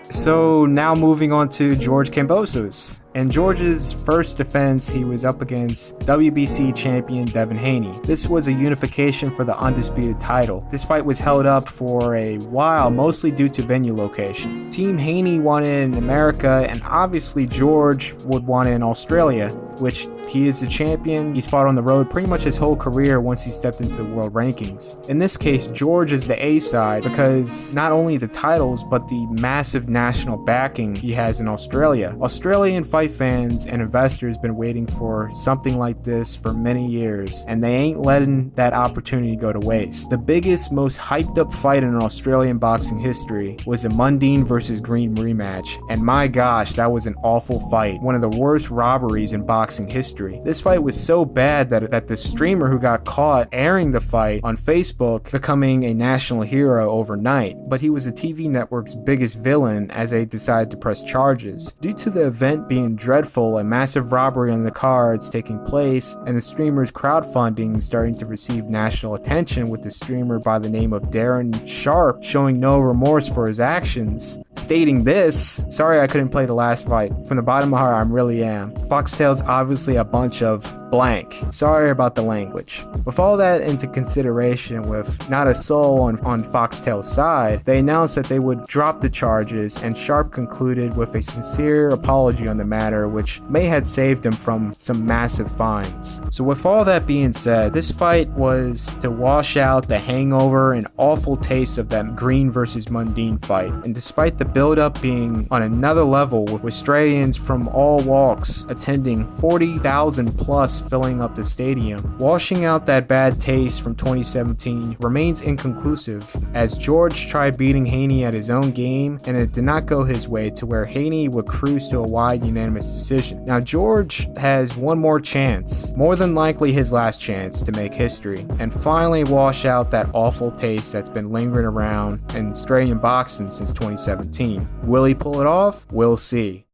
So now moving on to George Kambosos. In George's first defense, he was up against WBC champion Devin Haney. This was a unification for the undisputed title. This fight was held up for a while, mostly due to venue location. Team Haney won it in America, and obviously George would want it in Australia, which he is the champion. He's fought on the road pretty much his whole career once he stepped into the world rankings. In this case, George is the A side because not only the titles, but the massive national backing he has in Australia. Australian fight fans and investors been waiting for something like this for many years, and they ain't letting that opportunity go to waste. The biggest, most hyped up fight in Australian boxing history was a Mundine versus Green rematch, and my gosh, that was an awful fight. One of the worst robberies in boxing history. This fight was so bad that the streamer who got caught airing the fight on Facebook becoming a national hero overnight, but he was the TV network's biggest villain as they decided to press charges. Due to the event being dreadful, a massive robbery on the cards taking place, and the streamer's crowdfunding starting to receive national attention, with the streamer by the name of Darren Sharp showing no remorse for his actions, stating this: "Sorry I couldn't play the last fight. From the bottom of my heart, I really am. Foxtail's obviously a bunch of blank. Sorry about the language." With all that into consideration, with not a soul on Foxtail's side, they announced that they would drop the charges, and Sharp concluded with a sincere apology on the matter, which may have saved him from some massive fines. So with all that being said, this fight was to wash out the hangover and awful taste of that Green versus Mundine fight. And despite the build-up being on another level, with Australians from all walks attending, 40,000 plus filling up the stadium, washing out that bad taste from 2017 remains inconclusive, as George tried beating Haney at his own game, and it did not go his way, to where Haney would cruise to a wide unanimous decision. Now George has one more chance, more than likely his last chance, to make history and finally wash out that awful taste that's been lingering around in Australian boxing since 2017. Will he pull it off? We'll see.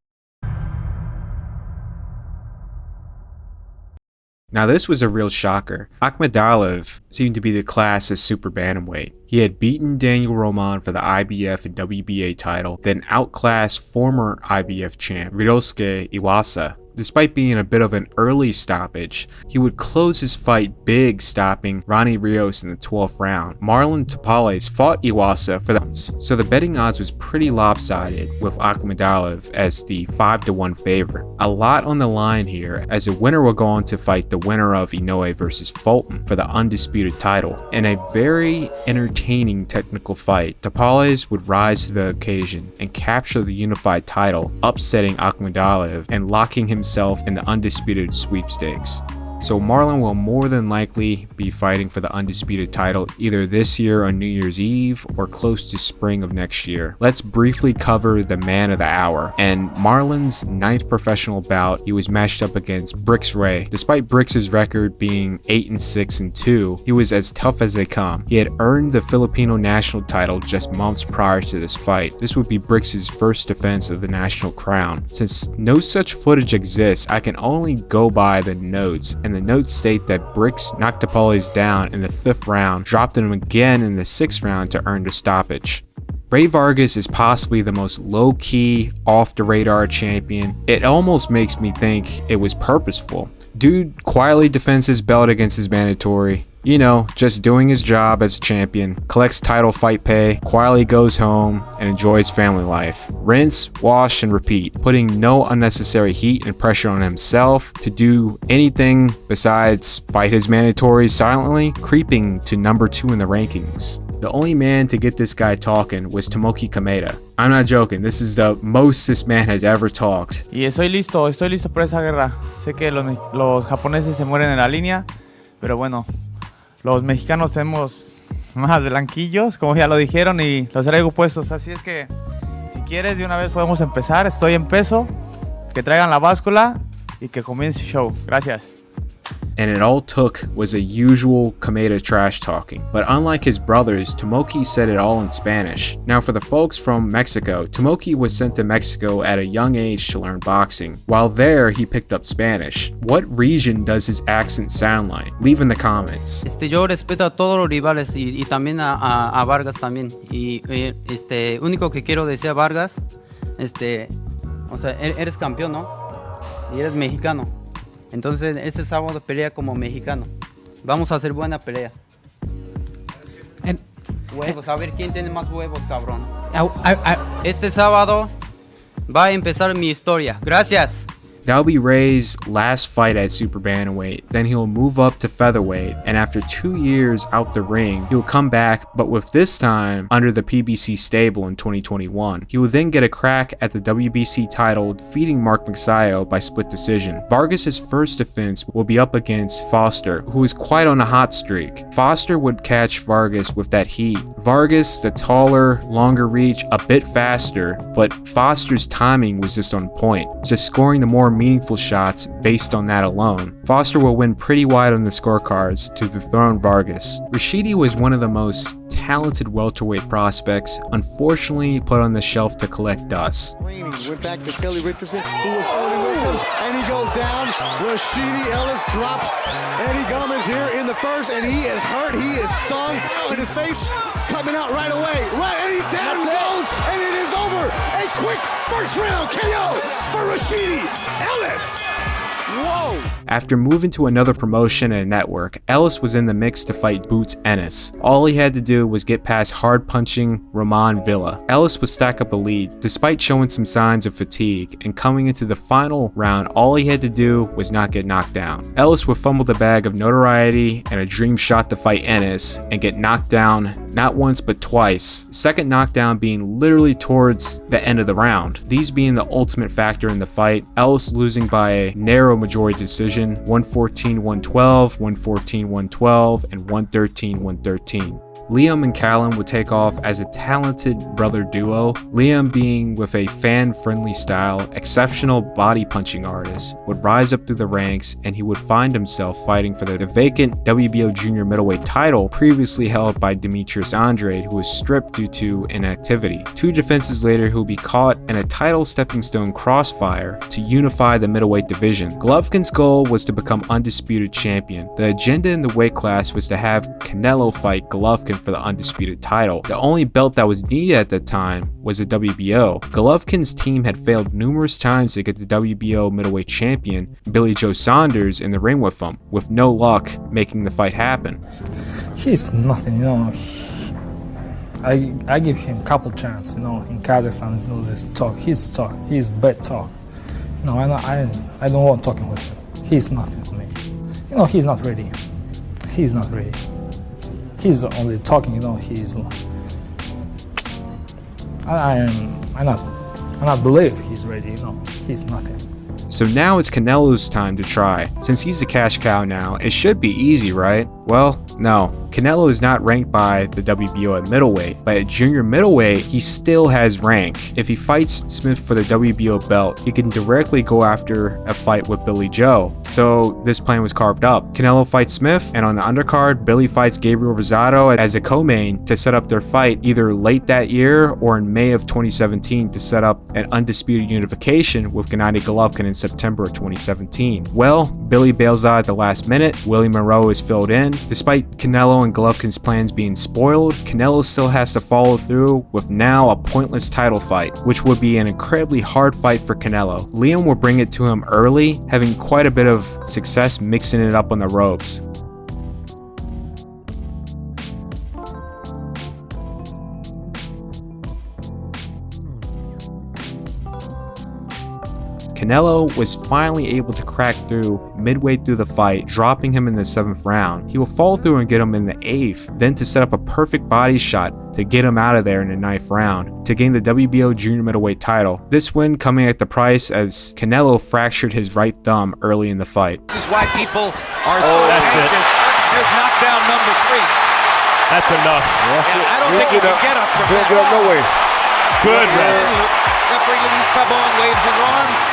Now this was a real shocker. Akhmadaliev seemed to be the class as super bantamweight. He had beaten Daniel Roman for the IBF and WBA title, then outclassed former IBF champ Ryosuke Iwasa. Despite being a bit of an early stoppage, he would close his fight big, stopping Ronnie Rios in the 12th round. Marlon Tapales fought Iwasa for the rounds, so the betting odds was pretty lopsided, with Akhmadaliev as the 5-1 favorite. A lot on the line here, as the winner will go on to fight the winner of Inoue versus Fulton for the undisputed title. In a very entertaining technical fight, Tapales would rise to the occasion and capture the unified title, upsetting Akhmadaliev and locking himself in the undisputed sweepstakes. so Marlon will more than likely be fighting for the undisputed title either this year on New Year's Eve or close to spring of next year. Let's briefly cover the man of the hour. And Marlon's 9th professional bout, he was matched up against Brix Ray. Despite Brix's record being 8-6-2, he was as tough as they come. He had earned the Filipino national title just months prior to this fight. This would be Brix's first defense of the national crown. Since no such footage exists, I can only go by the notes, and the notes state that Brix knocked Tapales down in the 5th round, dropped him again in the 6th round to earn the stoppage. Ray Vargas is possibly the most low-key, off-the-radar champion. It almost makes me think it was purposeful. Dude quietly defends his belt against his mandatory. You know, just doing his job as a champion, collects title fight pay, quietly goes home, and enjoys family life. Rinse, wash, and repeat, putting no unnecessary heat and pressure on himself to do anything besides fight his mandatories silently, creeping to number 2 in the rankings. The only man to get this guy talking was Tomoki Kameda. I'm not joking, this is the most this man has ever talked. Y estoy listo por esa guerra. Sé que los japoneses se mueren en la línea, pero bueno, los mexicanos tenemos más blanquillos, como ya lo dijeron, y los traigo puestos. Así es que, si quieres, de una vez podemos empezar. Estoy en peso, que traigan la báscula y que comience el show. Gracias. And it all took was a usual Kameda trash talking. But unlike his brothers, Tomoki said it all in Spanish. Now for the folks from Mexico, Tomoki was sent to Mexico at a young age to learn boxing. While there, he picked up Spanish. What region does his accent sound like? Leave in the comments. Yo respeto a todos los rivales y también a Vargas también. Y único que quiero decir a Vargas, o sea, eres campeón, ¿no? Y eres mexicano. Entonces, este sábado pelea como mexicano. Vamos a hacer buena pelea. Huevos, a ver quién tiene más huevos, cabrón. Este sábado va a empezar mi historia. Gracias. That'll be Ray's last fight at super bantamweight. Then he'll move up to featherweight, and after 2 years out the ring, he'll come back, but with this time under the PBC stable in 2021. He will then get a crack at the WBC title, defeating Mark Magsayo by split decision. Vargas's first defense will be up against Foster, who is quite on a hot streak. Foster would catch Vargas with that heat. Vargas, the taller, longer reach, a bit faster, but Foster's timing was just on point, just scoring the more meaningful shots based on that alone. Foster will win pretty wide on the scorecards to dethrone Vargas. Rashidi was one of the most talented welterweight prospects, unfortunately put on the shelf to collect dust. Went back to Kelly Richardson, who was only with him, and he goes down. Rashidi Ellis drops Eddie Gomez here in the first, and he is hurt, he is stung, and his face coming out right away. And he down he goes, and it is over. A quick first round KO for Rashidi Ellis. Whoa! After moving to another promotion and network, Ellis was in the mix to fight Boots Ennis. All he had to do was get past hard-punching Roman Villa. Ellis would stack up a lead, despite showing some signs of fatigue, and coming into the final round, all he had to do was not get knocked down. Ellis would fumble the bag of notoriety and a dream shot to fight Ennis, and get knocked down not once but twice, second knockdown being literally towards the end of the round. These being the ultimate factor in the fight, Ellis losing by a narrow majority decision, 114-112, 114-112, and 113-113. Liam and Callum would take off as a talented brother duo. Liam, being with a fan-friendly style, exceptional body punching artist, would rise up through the ranks, and he would find himself fighting for the vacant WBO junior middleweight title previously held by Demetrius Andrade, who was stripped due to inactivity. 2 defenses later, he'll be caught in a title stepping stone crossfire to unify the middleweight division. Golovkin's goal was to become undisputed champion. The agenda in the weight class was to have Canelo fight Golovkin for the undisputed title. The only belt that was needed at that time was the WBO. Golovkin's team had failed numerous times to get the WBO middleweight champion, Billy Joe Saunders, in the ring with him, with no luck making the fight happen. He's nothing, you know. I give him a couple chances, you know, in Kazakhstan, you know, this talk. He's bad talk. You know, I don't want talking with him. He's nothing for me. You know, he's not ready. He's not ready. He's only talking, you know, he's... I not believe he's ready, you know, he's nothing. So now it's Canelo's time to try. Since he's a cash cow now, it should be easy, right? Well, no. Canelo is not ranked by the WBO at middleweight, but at junior middleweight, he still has rank. If he fights Smith for the WBO belt, he can directly go after a fight with Billy Joe. So this plan was carved up. Canelo fights Smith, and on the undercard, Billy fights Gabriel Rosado as a co-main to set up their fight either late that year or in May of 2017 to set up an undisputed unification with Gennady Golovkin in September of 2017. Well, Billy bails out at the last minute. Willie Monroe is filled in. Despite Canelo and Golovkin's plans being spoiled, Canelo still has to follow through with now a pointless title fight, which would be an incredibly hard fight for Canelo. Liam will bring it to him early, having quite a bit of success mixing it up on the ropes. Canelo was finally able to crack through midway through the fight, dropping him in the 7th round. He will follow through and get him in the 8th, then to set up a perfect body shot to get him out of there in the 9th round to gain the WBO junior middleweight title. This win coming at the price as Canelo fractured his right thumb early in the fight. This is why people are so anxious. There's knockdown number 3. That's enough. I don't think he can get up from that. He'll get up no way. Good ref. Referee Luis Pabon waves his arm.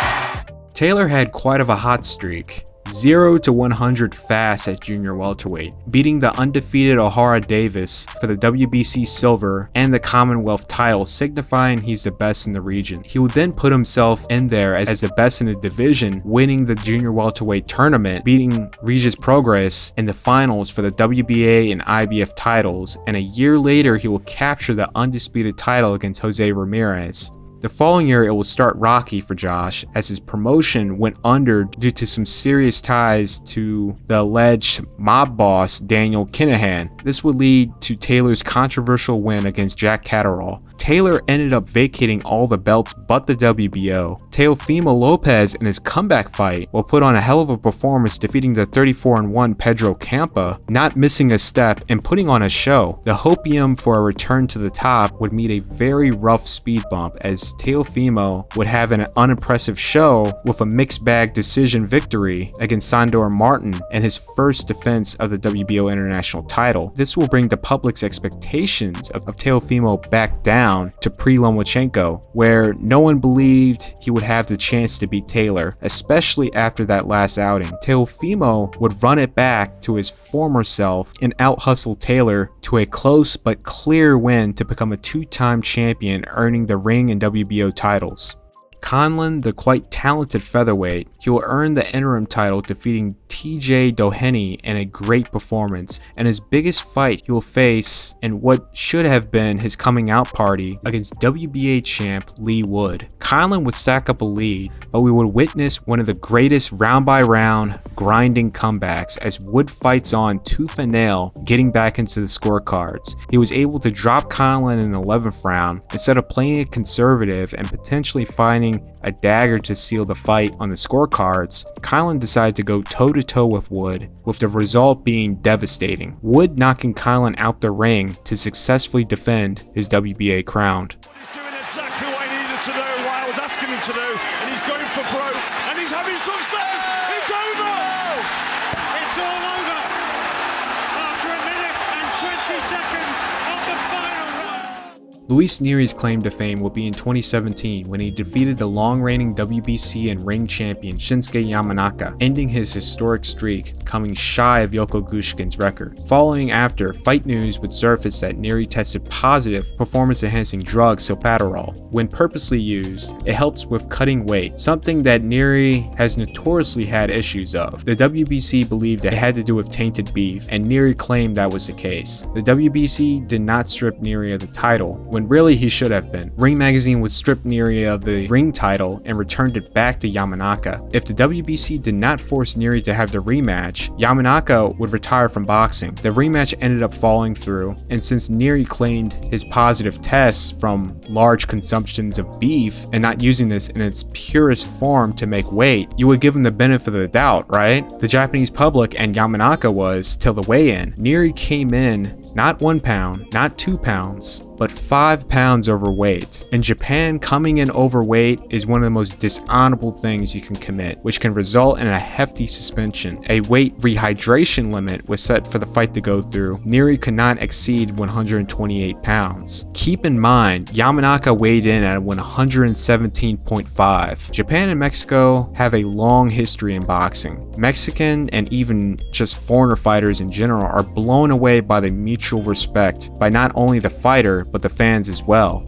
Taylor had quite of a hot streak. 0 to 100 fast at junior welterweight, beating the undefeated O'Hara Davis for the WBC silver and the Commonwealth title, signifying he's the best in the region. He would then put himself in there as the best in the division, winning the junior welterweight tournament, beating Regis Progress in the finals for the WBA and IBF titles, and a year later he will capture the undisputed title against Jose Ramirez. The following year, it will start rocky for Josh as his promotion went under due to some serious ties to the alleged mob boss Daniel Kinahan. This would lead to Taylor's controversial win against Jack Catterall. Taylor ended up vacating all the belts but the WBO. Teofimo Lopez in his comeback fight will put on a hell of a performance, defeating the 34-1 Pedro Campa, not missing a step and putting on a show. The hopium for a return to the top would meet a very rough speed bump as Teofimo would have an unimpressive show with a mixed bag decision victory against Sandor Martin in his first defense of the WBO international title. This will bring the public's expectations of Teofimo back down to pre-Lomachenko, where no one believed he would have the chance to beat Taylor, especially after that last outing. Teofimo would run it back to his former self and out-hustle Taylor to a close but clear win to become a 2-time champion, earning the ring and WBO titles. Conlon, the quite talented featherweight, he will earn the interim title, defeating TJ Doheny in a great performance, and his biggest fight he will face in what should have been his coming out party against WBA champ Lee Wood. Conlon would stack up a lead, but we would witness one of the greatest round by round grinding comebacks as Wood fights on tooth and nail, getting back into the scorecards. He was able to drop Conlon in the 11th round instead of playing it conservative and potentially finding a dagger to seal the fight on the scorecards. Conlon decided to go toe-to-toe with Wood, with the result being devastating. Wood knocking Conlon out the ring to successfully defend his WBA crown. He's doing exactly what he needed to do, what I was asking him to do, and he's going for broke, and he's having success! It's over! It's all over! After a minute and 20 seconds of the final round! Luis Nery's claim to fame will be in 2017 when he defeated the long-reigning WBC and ring champion Shinsuke Yamanaka, ending his historic streak, coming shy of Yoko Gushkin's record. Following after, Fight News would surface that Nery tested positive for performance-enhancing drug Silpaterol. When purposely used, it helps with cutting weight, something that Nery has notoriously had issues of. The WBC believed that it had to do with tainted beef, and Nery claimed that was the case. The WBC did not strip Nery of the title, when really he should have been. Ring Magazine would strip Nery of the ring title and returned it back to Yamanaka. If the WBC did not force Nery to have the rematch, Yamanaka would retire from boxing. The rematch ended up falling through, and since Nery claimed his positive tests from large consumptions of beef and not using this in its purest form to make weight, you would give him the benefit of the doubt, right? The Japanese public and Yamanaka was till the weigh-in. Nery came in not 1 pound, not 2 pounds, but 5 pounds overweight. In Japan, coming in overweight is one of the most dishonorable things you can commit, which can result in a hefty suspension. A weight rehydration limit was set for the fight to go through. Neri could not exceed 128 pounds. Keep in mind, Yamanaka weighed in at 117.5. Japan and Mexico have a long history in boxing. Mexican and even just foreigner fighters in general are blown away by the mutual respect by not only the fighter, but the fans as well.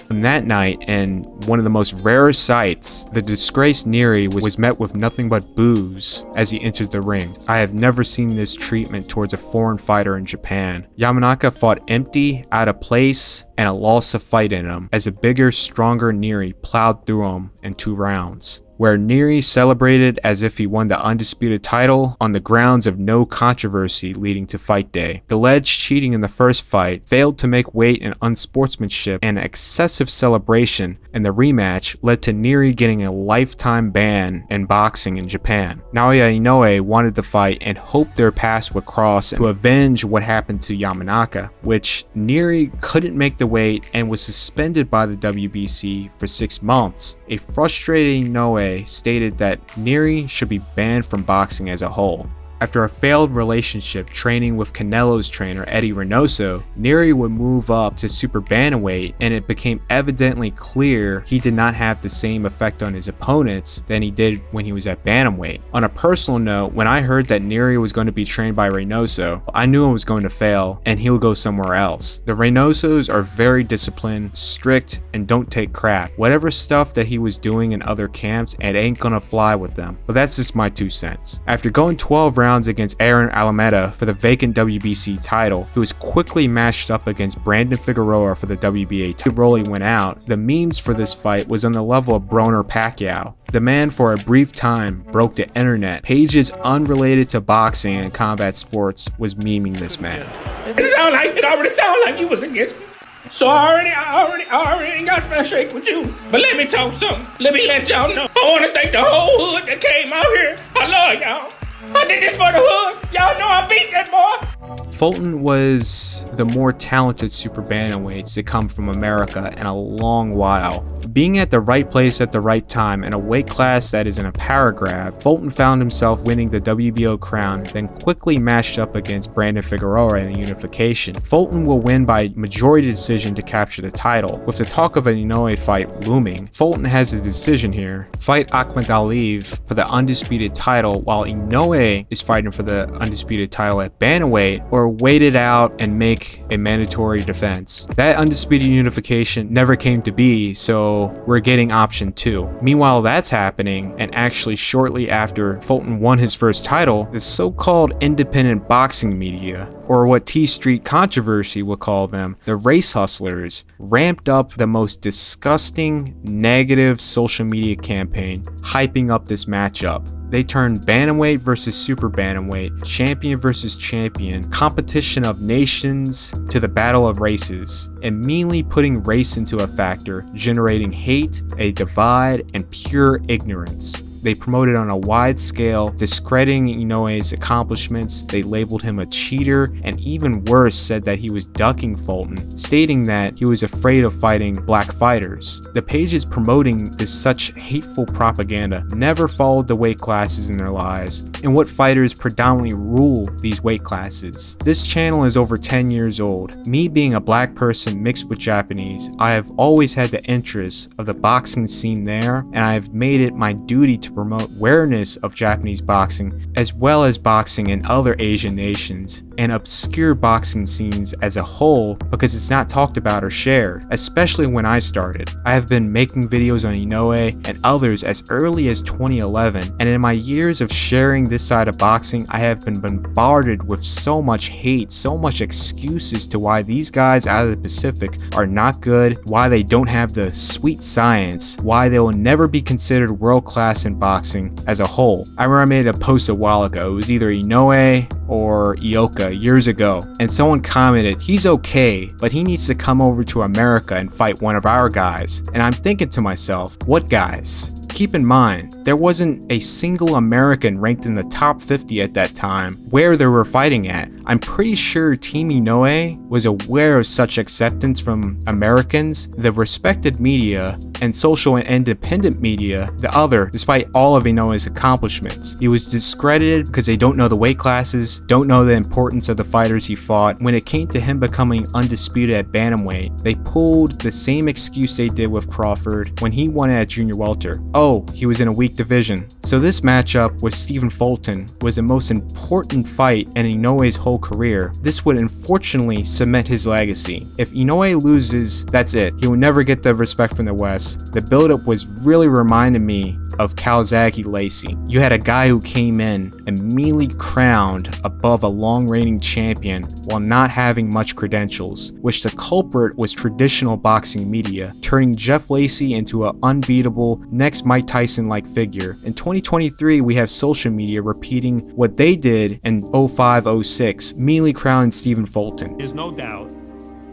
On that night, and one of the most rare sights, the disgraced Neri was met with nothing but boos as he entered the ring. I have never seen this treatment towards a foreign fighter in Japan. Yamanaka fought empty, out of place, and a loss of fight in him, as a bigger, stronger Neri plowed through him in 2 rounds, where Neri celebrated as if he won the undisputed title on the grounds of no controversy leading to fight day. The alleged cheating in the first fight, failed to make weight and unsportsmanship, and excessive celebration in the rematch led to Neri getting a lifetime ban in boxing in Japan. Naoya Inoue wanted the fight and hoped their paths would cross to avenge what happened to Yamanaka, which Neri couldn't make the weight and was suspended by the WBC for 6 months. A frustrated Inoue stated that Neri should be banned from boxing as a whole. After a failed relationship training with Canelo's trainer Eddie Reynoso, Neri would move up to super bantamweight, and it became evidently clear he did not have the same effect on his opponents than he did when he was at bantamweight. On a personal note, when I heard that Neri was going to be trained by Reynoso, I knew it was going to fail and he'll go somewhere else. The Reynosos are very disciplined, strict, and don't take crap. Whatever stuff that he was doing in other camps, it ain't gonna fly with them. But that's just my 2 cents. After going 12 rounds against Aaron Alameda for the vacant WBC title, he was quickly matched up against Brandon Figueroa for the WBA title. Rolly went out. The memes for this fight was on the level of Broner Pacquiao. The man for a brief time broke the internet. Pages unrelated to boxing and combat sports was memeing this man. It already sounded like you was against me. So I already got frustrated with you. But let me talk something. Let me let y'all know. I want to thank the whole hood that came out here. I love y'all. I did this for the hood. Y'all know I beat that boy. Fulton was the more talented super bantamweights to come from America in a long while. Being at the right place at the right time in a weight class that is in a power grab, Fulton found himself winning the WBO crown, then quickly matched up against Brandon Figueroa in a unification. Fulton will win by majority decision to capture the title. With the talk of an Inoue fight looming, Fulton has a decision here. Fight Ahmed Aliyev for the undisputed title while Inoue is fighting for the undisputed title at bantamweight, or wait it out and make a mandatory defense. That undisputed unification never came to be, so we're getting option 2. Meanwhile, that's happening, and actually shortly after Fulton won his first title, the so-called independent boxing media, or what T Street controversy would call them, the race hustlers, ramped up the most disgusting, negative social media campaign, hyping up this matchup. They turned bantamweight versus super bantamweight, champion versus champion, competition of nations to the battle of races, immediately putting race into a factor, generating hate, a divide, and pure ignorance. They promoted on a wide scale, discrediting Inoue's accomplishments. They labeled him a cheater, and even worse, said that he was ducking Fulton, stating that he was afraid of fighting black fighters. The pages promoting this such hateful propaganda never followed the weight classes in their lives and what fighters predominantly rule these weight classes. This channel is over 10 years old. Me being a black person mixed with Japanese, I have always had the interest of the boxing scene there, and I have made it my duty to promote awareness of Japanese boxing as well as boxing in other Asian nations and obscure boxing scenes as a whole because it's not talked about or shared, especially when I started. I have been making videos on Inoue and others as early as 2011, and in my years of sharing this side of boxing, I have been bombarded with so much hate, so much excuses to why these guys out of the Pacific are not good, why they don't have the sweet science, why they will never be considered world class in boxing as a whole. I remember I made a post a while ago, it was either Inoue or Ioka years ago, and someone commented, he's okay, but he needs to come over to America and fight one of our guys. And I'm thinking to myself, what guys? Keep in mind, there wasn't a single American ranked in the top 50 at that time where they were fighting at. I'm pretty sure Team Inoue was aware of such acceptance from Americans, the respected media, and social and independent media, the other, despite all of Inoue's accomplishments. He was discredited because they don't know the weight classes, don't know the importance of the fighters he fought. When it came to him becoming undisputed at bantamweight, they pulled the same excuse they did with Crawford when he won at junior welter. Oh, he was in a weak division. So this matchup with Stephen Fulton was the most important fight in Inoue's whole career. This would unfortunately cement his legacy. If Inoue loses, that's it. He will never get the respect from the West. The build-up was really reminding me of Calzaghe Lacey. You had a guy who came in immediately crowned above a long-reigning champion while not having much credentials, which the culprit was traditional boxing media, turning Jeff Lacey into an unbeatable, next Mike Tyson-like figure. In 2023, we have social media repeating what they did in 05-06, immediately crowning Stephen Fulton. There's no doubt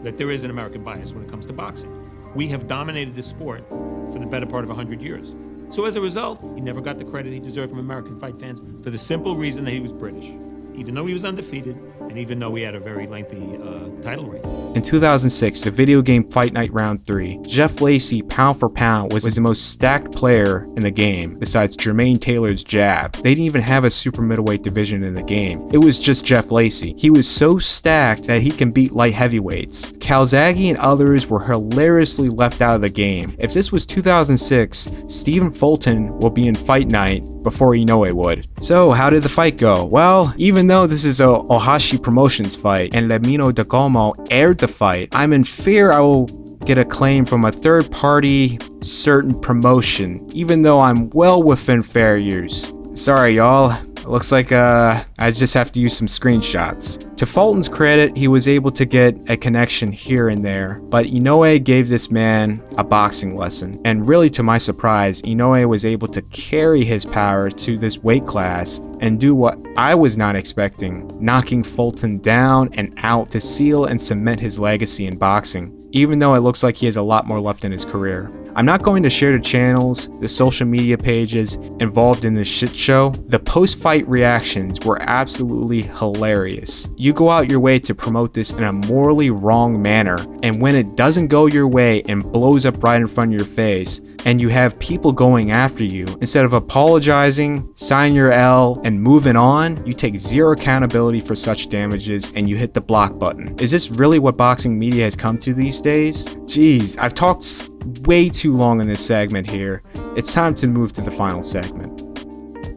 that there is an American bias when it comes to boxing. We have dominated this sport for the better part of 100 years. So as a result, he never got the credit he deserved from American fight fans for the simple reason that he was British. Even though he was undefeated, and even though he had a very lengthy title reign. In 2006, the video game Fight Night Round 3, Jeff Lacey, pound for pound, was the most stacked player in the game, besides Jermaine Taylor's jab. They didn't even have a super middleweight division in the game. It was just Jeff Lacey. He was so stacked that he can beat light heavyweights. Calzaghe and others were hilariously left out of the game. If this was 2006, Stephen Fulton will be in Fight Night before Inoue would. So how did the fight go? Well, even though this is a Ohashi Promotions fight and Lemino DeGomo aired the fight, I'm in fear I will get a claim from a third party certain promotion, even though I'm well within fair use. Sorry y'all, it looks like I just have to use some screenshots. To Fulton's credit, he was able to get a connection here and there, but Inoue gave this man a boxing lesson. And really to my surprise, Inoue was able to carry his power to this weight class and do what I was not expecting, knocking Fulton down and out to seal and cement his legacy in boxing, even though it looks like he has a lot more left in his career. I'm not going to share the channels, the social media pages involved in this shit show. The post-fight reactions were absolutely hilarious. You go out your way to promote this in a morally wrong manner, and when it doesn't go your way and blows up right in front of your face, and you have people going after you, instead of apologizing, sign your L, and moving on, you take zero accountability for such damages and you hit the block button. Is this really what boxing media has come to these days? Jeez, I've talked way too long in this segment here. It's time to move to the final segment.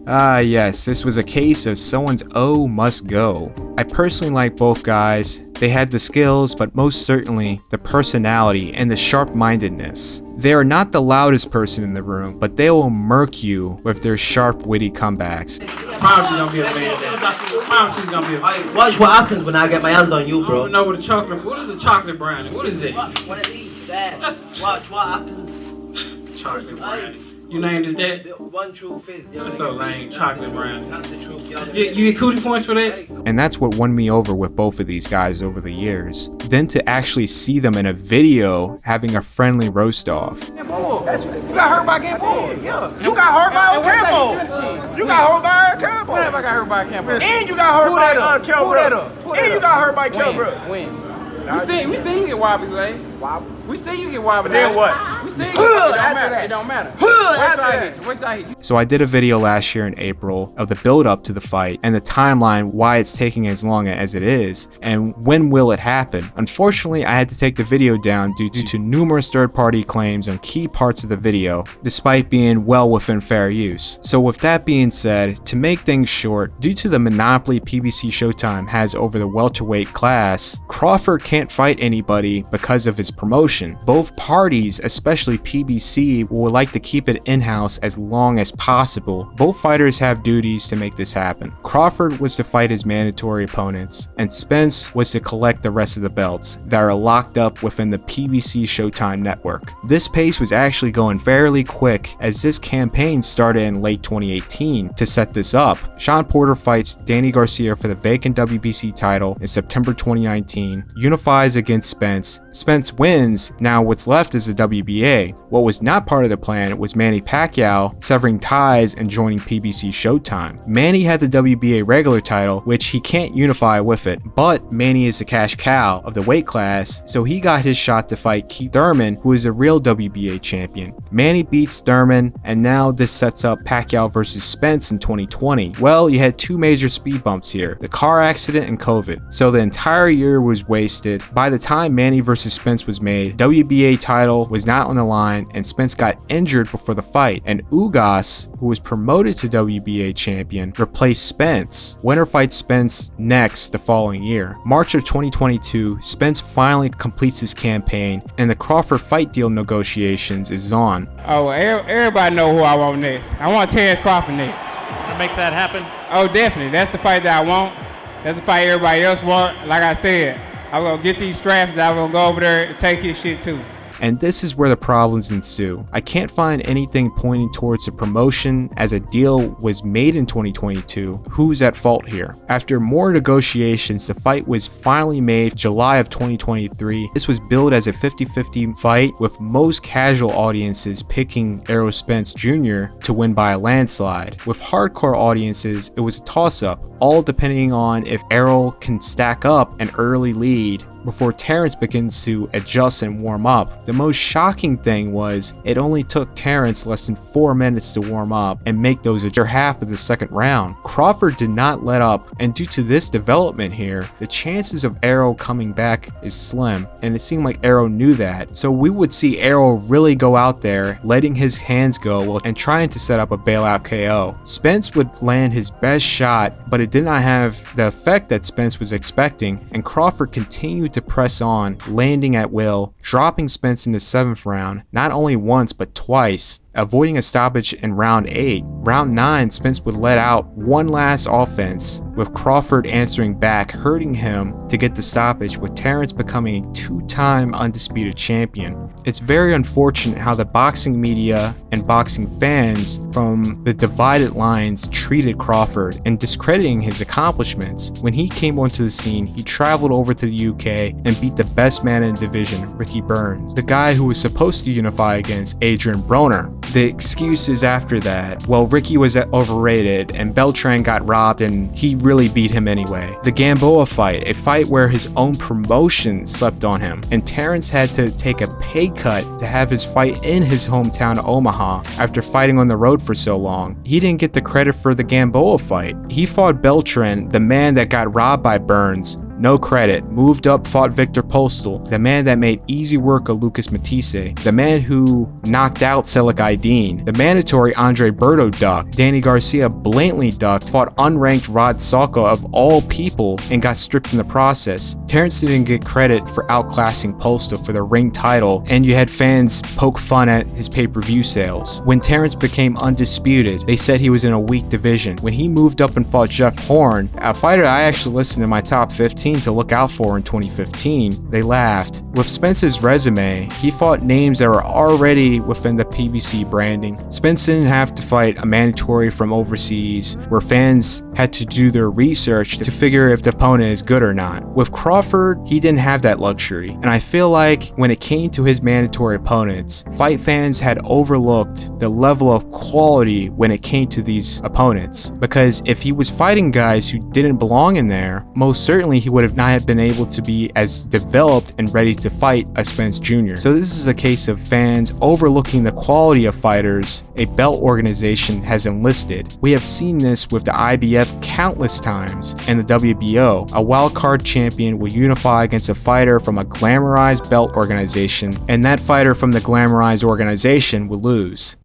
Yes, this was a case of someone's O must go. I personally like both guys. They had the skills, but most certainly the personality and the sharp-mindedness. They are not the loudest person in the room, but they will murk you with their sharp, witty comebacks. Promise you're gonna be a man. Promise you're gonna be a man. Watch what happens when I get my hands on you, bro. I don't know what a chocolate. What is a chocolate brownie? What is it? One of these, that. Just watch what happens. Chocolate brownie. You named it that? One truth is. That's so lame. Chocolate brownie. That's the truth. You get cootie points for that? And that's what won me over with both of these guys over the years. Then to actually see them in a video having a friendly roast off. You got hurt by Gamble. Yeah. You got hurt by Ocampo. You got hurt by Ocampo. When have I got hurt by Ocampo? And you got hurt by Kelbrook. And you got hurt by Kelbrook. When? We seen you get wobbly, like. wobble. We see you get wobbled. Then what? We see you. It don't matter. It don't matter. Wait till I hit you. So I did a video last year in April of the build up to the fight and the timeline why it's taking as long as it is and when will it happen. Unfortunately, I had to take the video down due to numerous third-party claims on key parts of the video, despite being well within fair use. So with that being said, to make things short, due to the monopoly PBC Showtime has over the welterweight class, Crawford can't fight anybody because of his promotion. Both parties, especially PBC, would like to keep it in-house as long as possible. Both fighters have duties to make this happen. Crawford was to fight his mandatory opponents, and Spence was to collect the rest of the belts that are locked up within the PBC Showtime network. This pace was actually going fairly quick as this campaign started in late 2018 to set this up. Sean Porter fights Danny Garcia for the vacant WBC title in September 2019, unifies against Spence. Spence wins. Now what's left is the WBA. What was not part of the plan was Manny Pacquiao severing ties and joining PBC Showtime. Manny had the WBA regular title, which he can't unify with it, but Manny is the cash cow of the weight class, so he got his shot to fight Keith Thurman, who is a real WBA champion. Manny beats Thurman, and now this sets up Pacquiao versus Spence in 2020. Well, you had two major speed bumps here, the car accident and COVID, so the entire year was wasted. By the time Manny versus Spence was made, WBA title was not on the line, and Spence got injured before the fight, and Ugas, who was promoted to WBA champion, replaced Spence. Winner fights Spence next the following year. March of 2022, Spence finally completes his campaign, and the Crawford fight deal negotiations is on. Oh, everybody know who I want next. I want Terrence Crawford next. To make that happen? Oh, definitely. That's the fight that I want. That's the fight everybody else want. Like I said, I'm going to get these straps that I'm going to go over there and take his shit too. And this is where the problems ensue. I can't find anything pointing towards the promotion as a deal was made in 2022. Who's at fault here? After more negotiations, the fight was finally made July of 2023. This was billed as a 50-50 fight, with most casual audiences picking Errol Spence Jr. to win by a landslide. With hardcore audiences, it was a toss-up, all depending on if Errol can stack up an early lead before Terrence begins to adjust and warm up. The most shocking thing was it only took Terrence less than 4 minutes to warm up and make those a half of the second round. Crawford did not let up, and due to this development here, the chances of Errol coming back is slim, and it seemed like Errol knew that. So we would see Errol really go out there, letting his hands go and trying to set up a bailout KO. Spence would land his best shot, but it did not have the effect that Spence was expecting, and Crawford continued to press on, landing at will, dropping Spence in the 7th round, not only once but twice, avoiding a stoppage in round 8. Round 9, Spence would let out one last offense, with Crawford answering back, hurting him to get the stoppage, with Terrence becoming a 2-time undisputed champion. It's very unfortunate how the boxing media and boxing fans from the divided lines treated Crawford and discrediting his accomplishments. When he came onto the scene, he traveled over to the UK and beat the best man in the division, Ricky Burns, the guy who was supposed to unify against Adrian Broner. The excuses after that, well, Ricky was overrated and Beltran got robbed and he really beat him anyway. The Gamboa fight, a fight where his own promotion slept on him, and Terrence had to take a pay cut to have his fight in his hometown of Omaha after fighting on the road for so long. He didn't get the credit for the Gamboa fight. He fought Beltran, the man that got robbed by Burns. No credit. Moved up, fought Victor Postal, the man that made easy work of Lucas Matisse, the man who knocked out Selik Aydin, the mandatory Andre Berto ducked. Danny Garcia blatantly ducked, fought unranked Rod Salko of all people, and got stripped in the process. Terrence didn't get credit for outclassing Postal for the ring title, and you had fans poke fun at his pay-per-view sales. When Terrence became undisputed, they said he was in a weak division. When he moved up and fought Jeff Horn, a fighter I actually listed in my top 15 to look out for in 2015, they laughed. With Spence's resume, he fought names that were already within the PBC branding. Spence didn't have to fight a mandatory from overseas where fans had to do their research to figure if the opponent is good or not. With Crawford, he didn't have that luxury, and I feel like when it came to his mandatory opponents, fight fans had overlooked the level of quality when it came to these opponents, because if he was fighting guys who didn't belong in there, most certainly he would would have not been able to be as developed and ready to fight a Spence Jr. So this is a case of fans overlooking the quality of fighters a belt organization has enlisted. We have seen this with the IBF countless times, and the WBO. A wildcard champion will unify against a fighter from a glamorized belt organization, and that fighter from the glamorized organization will lose.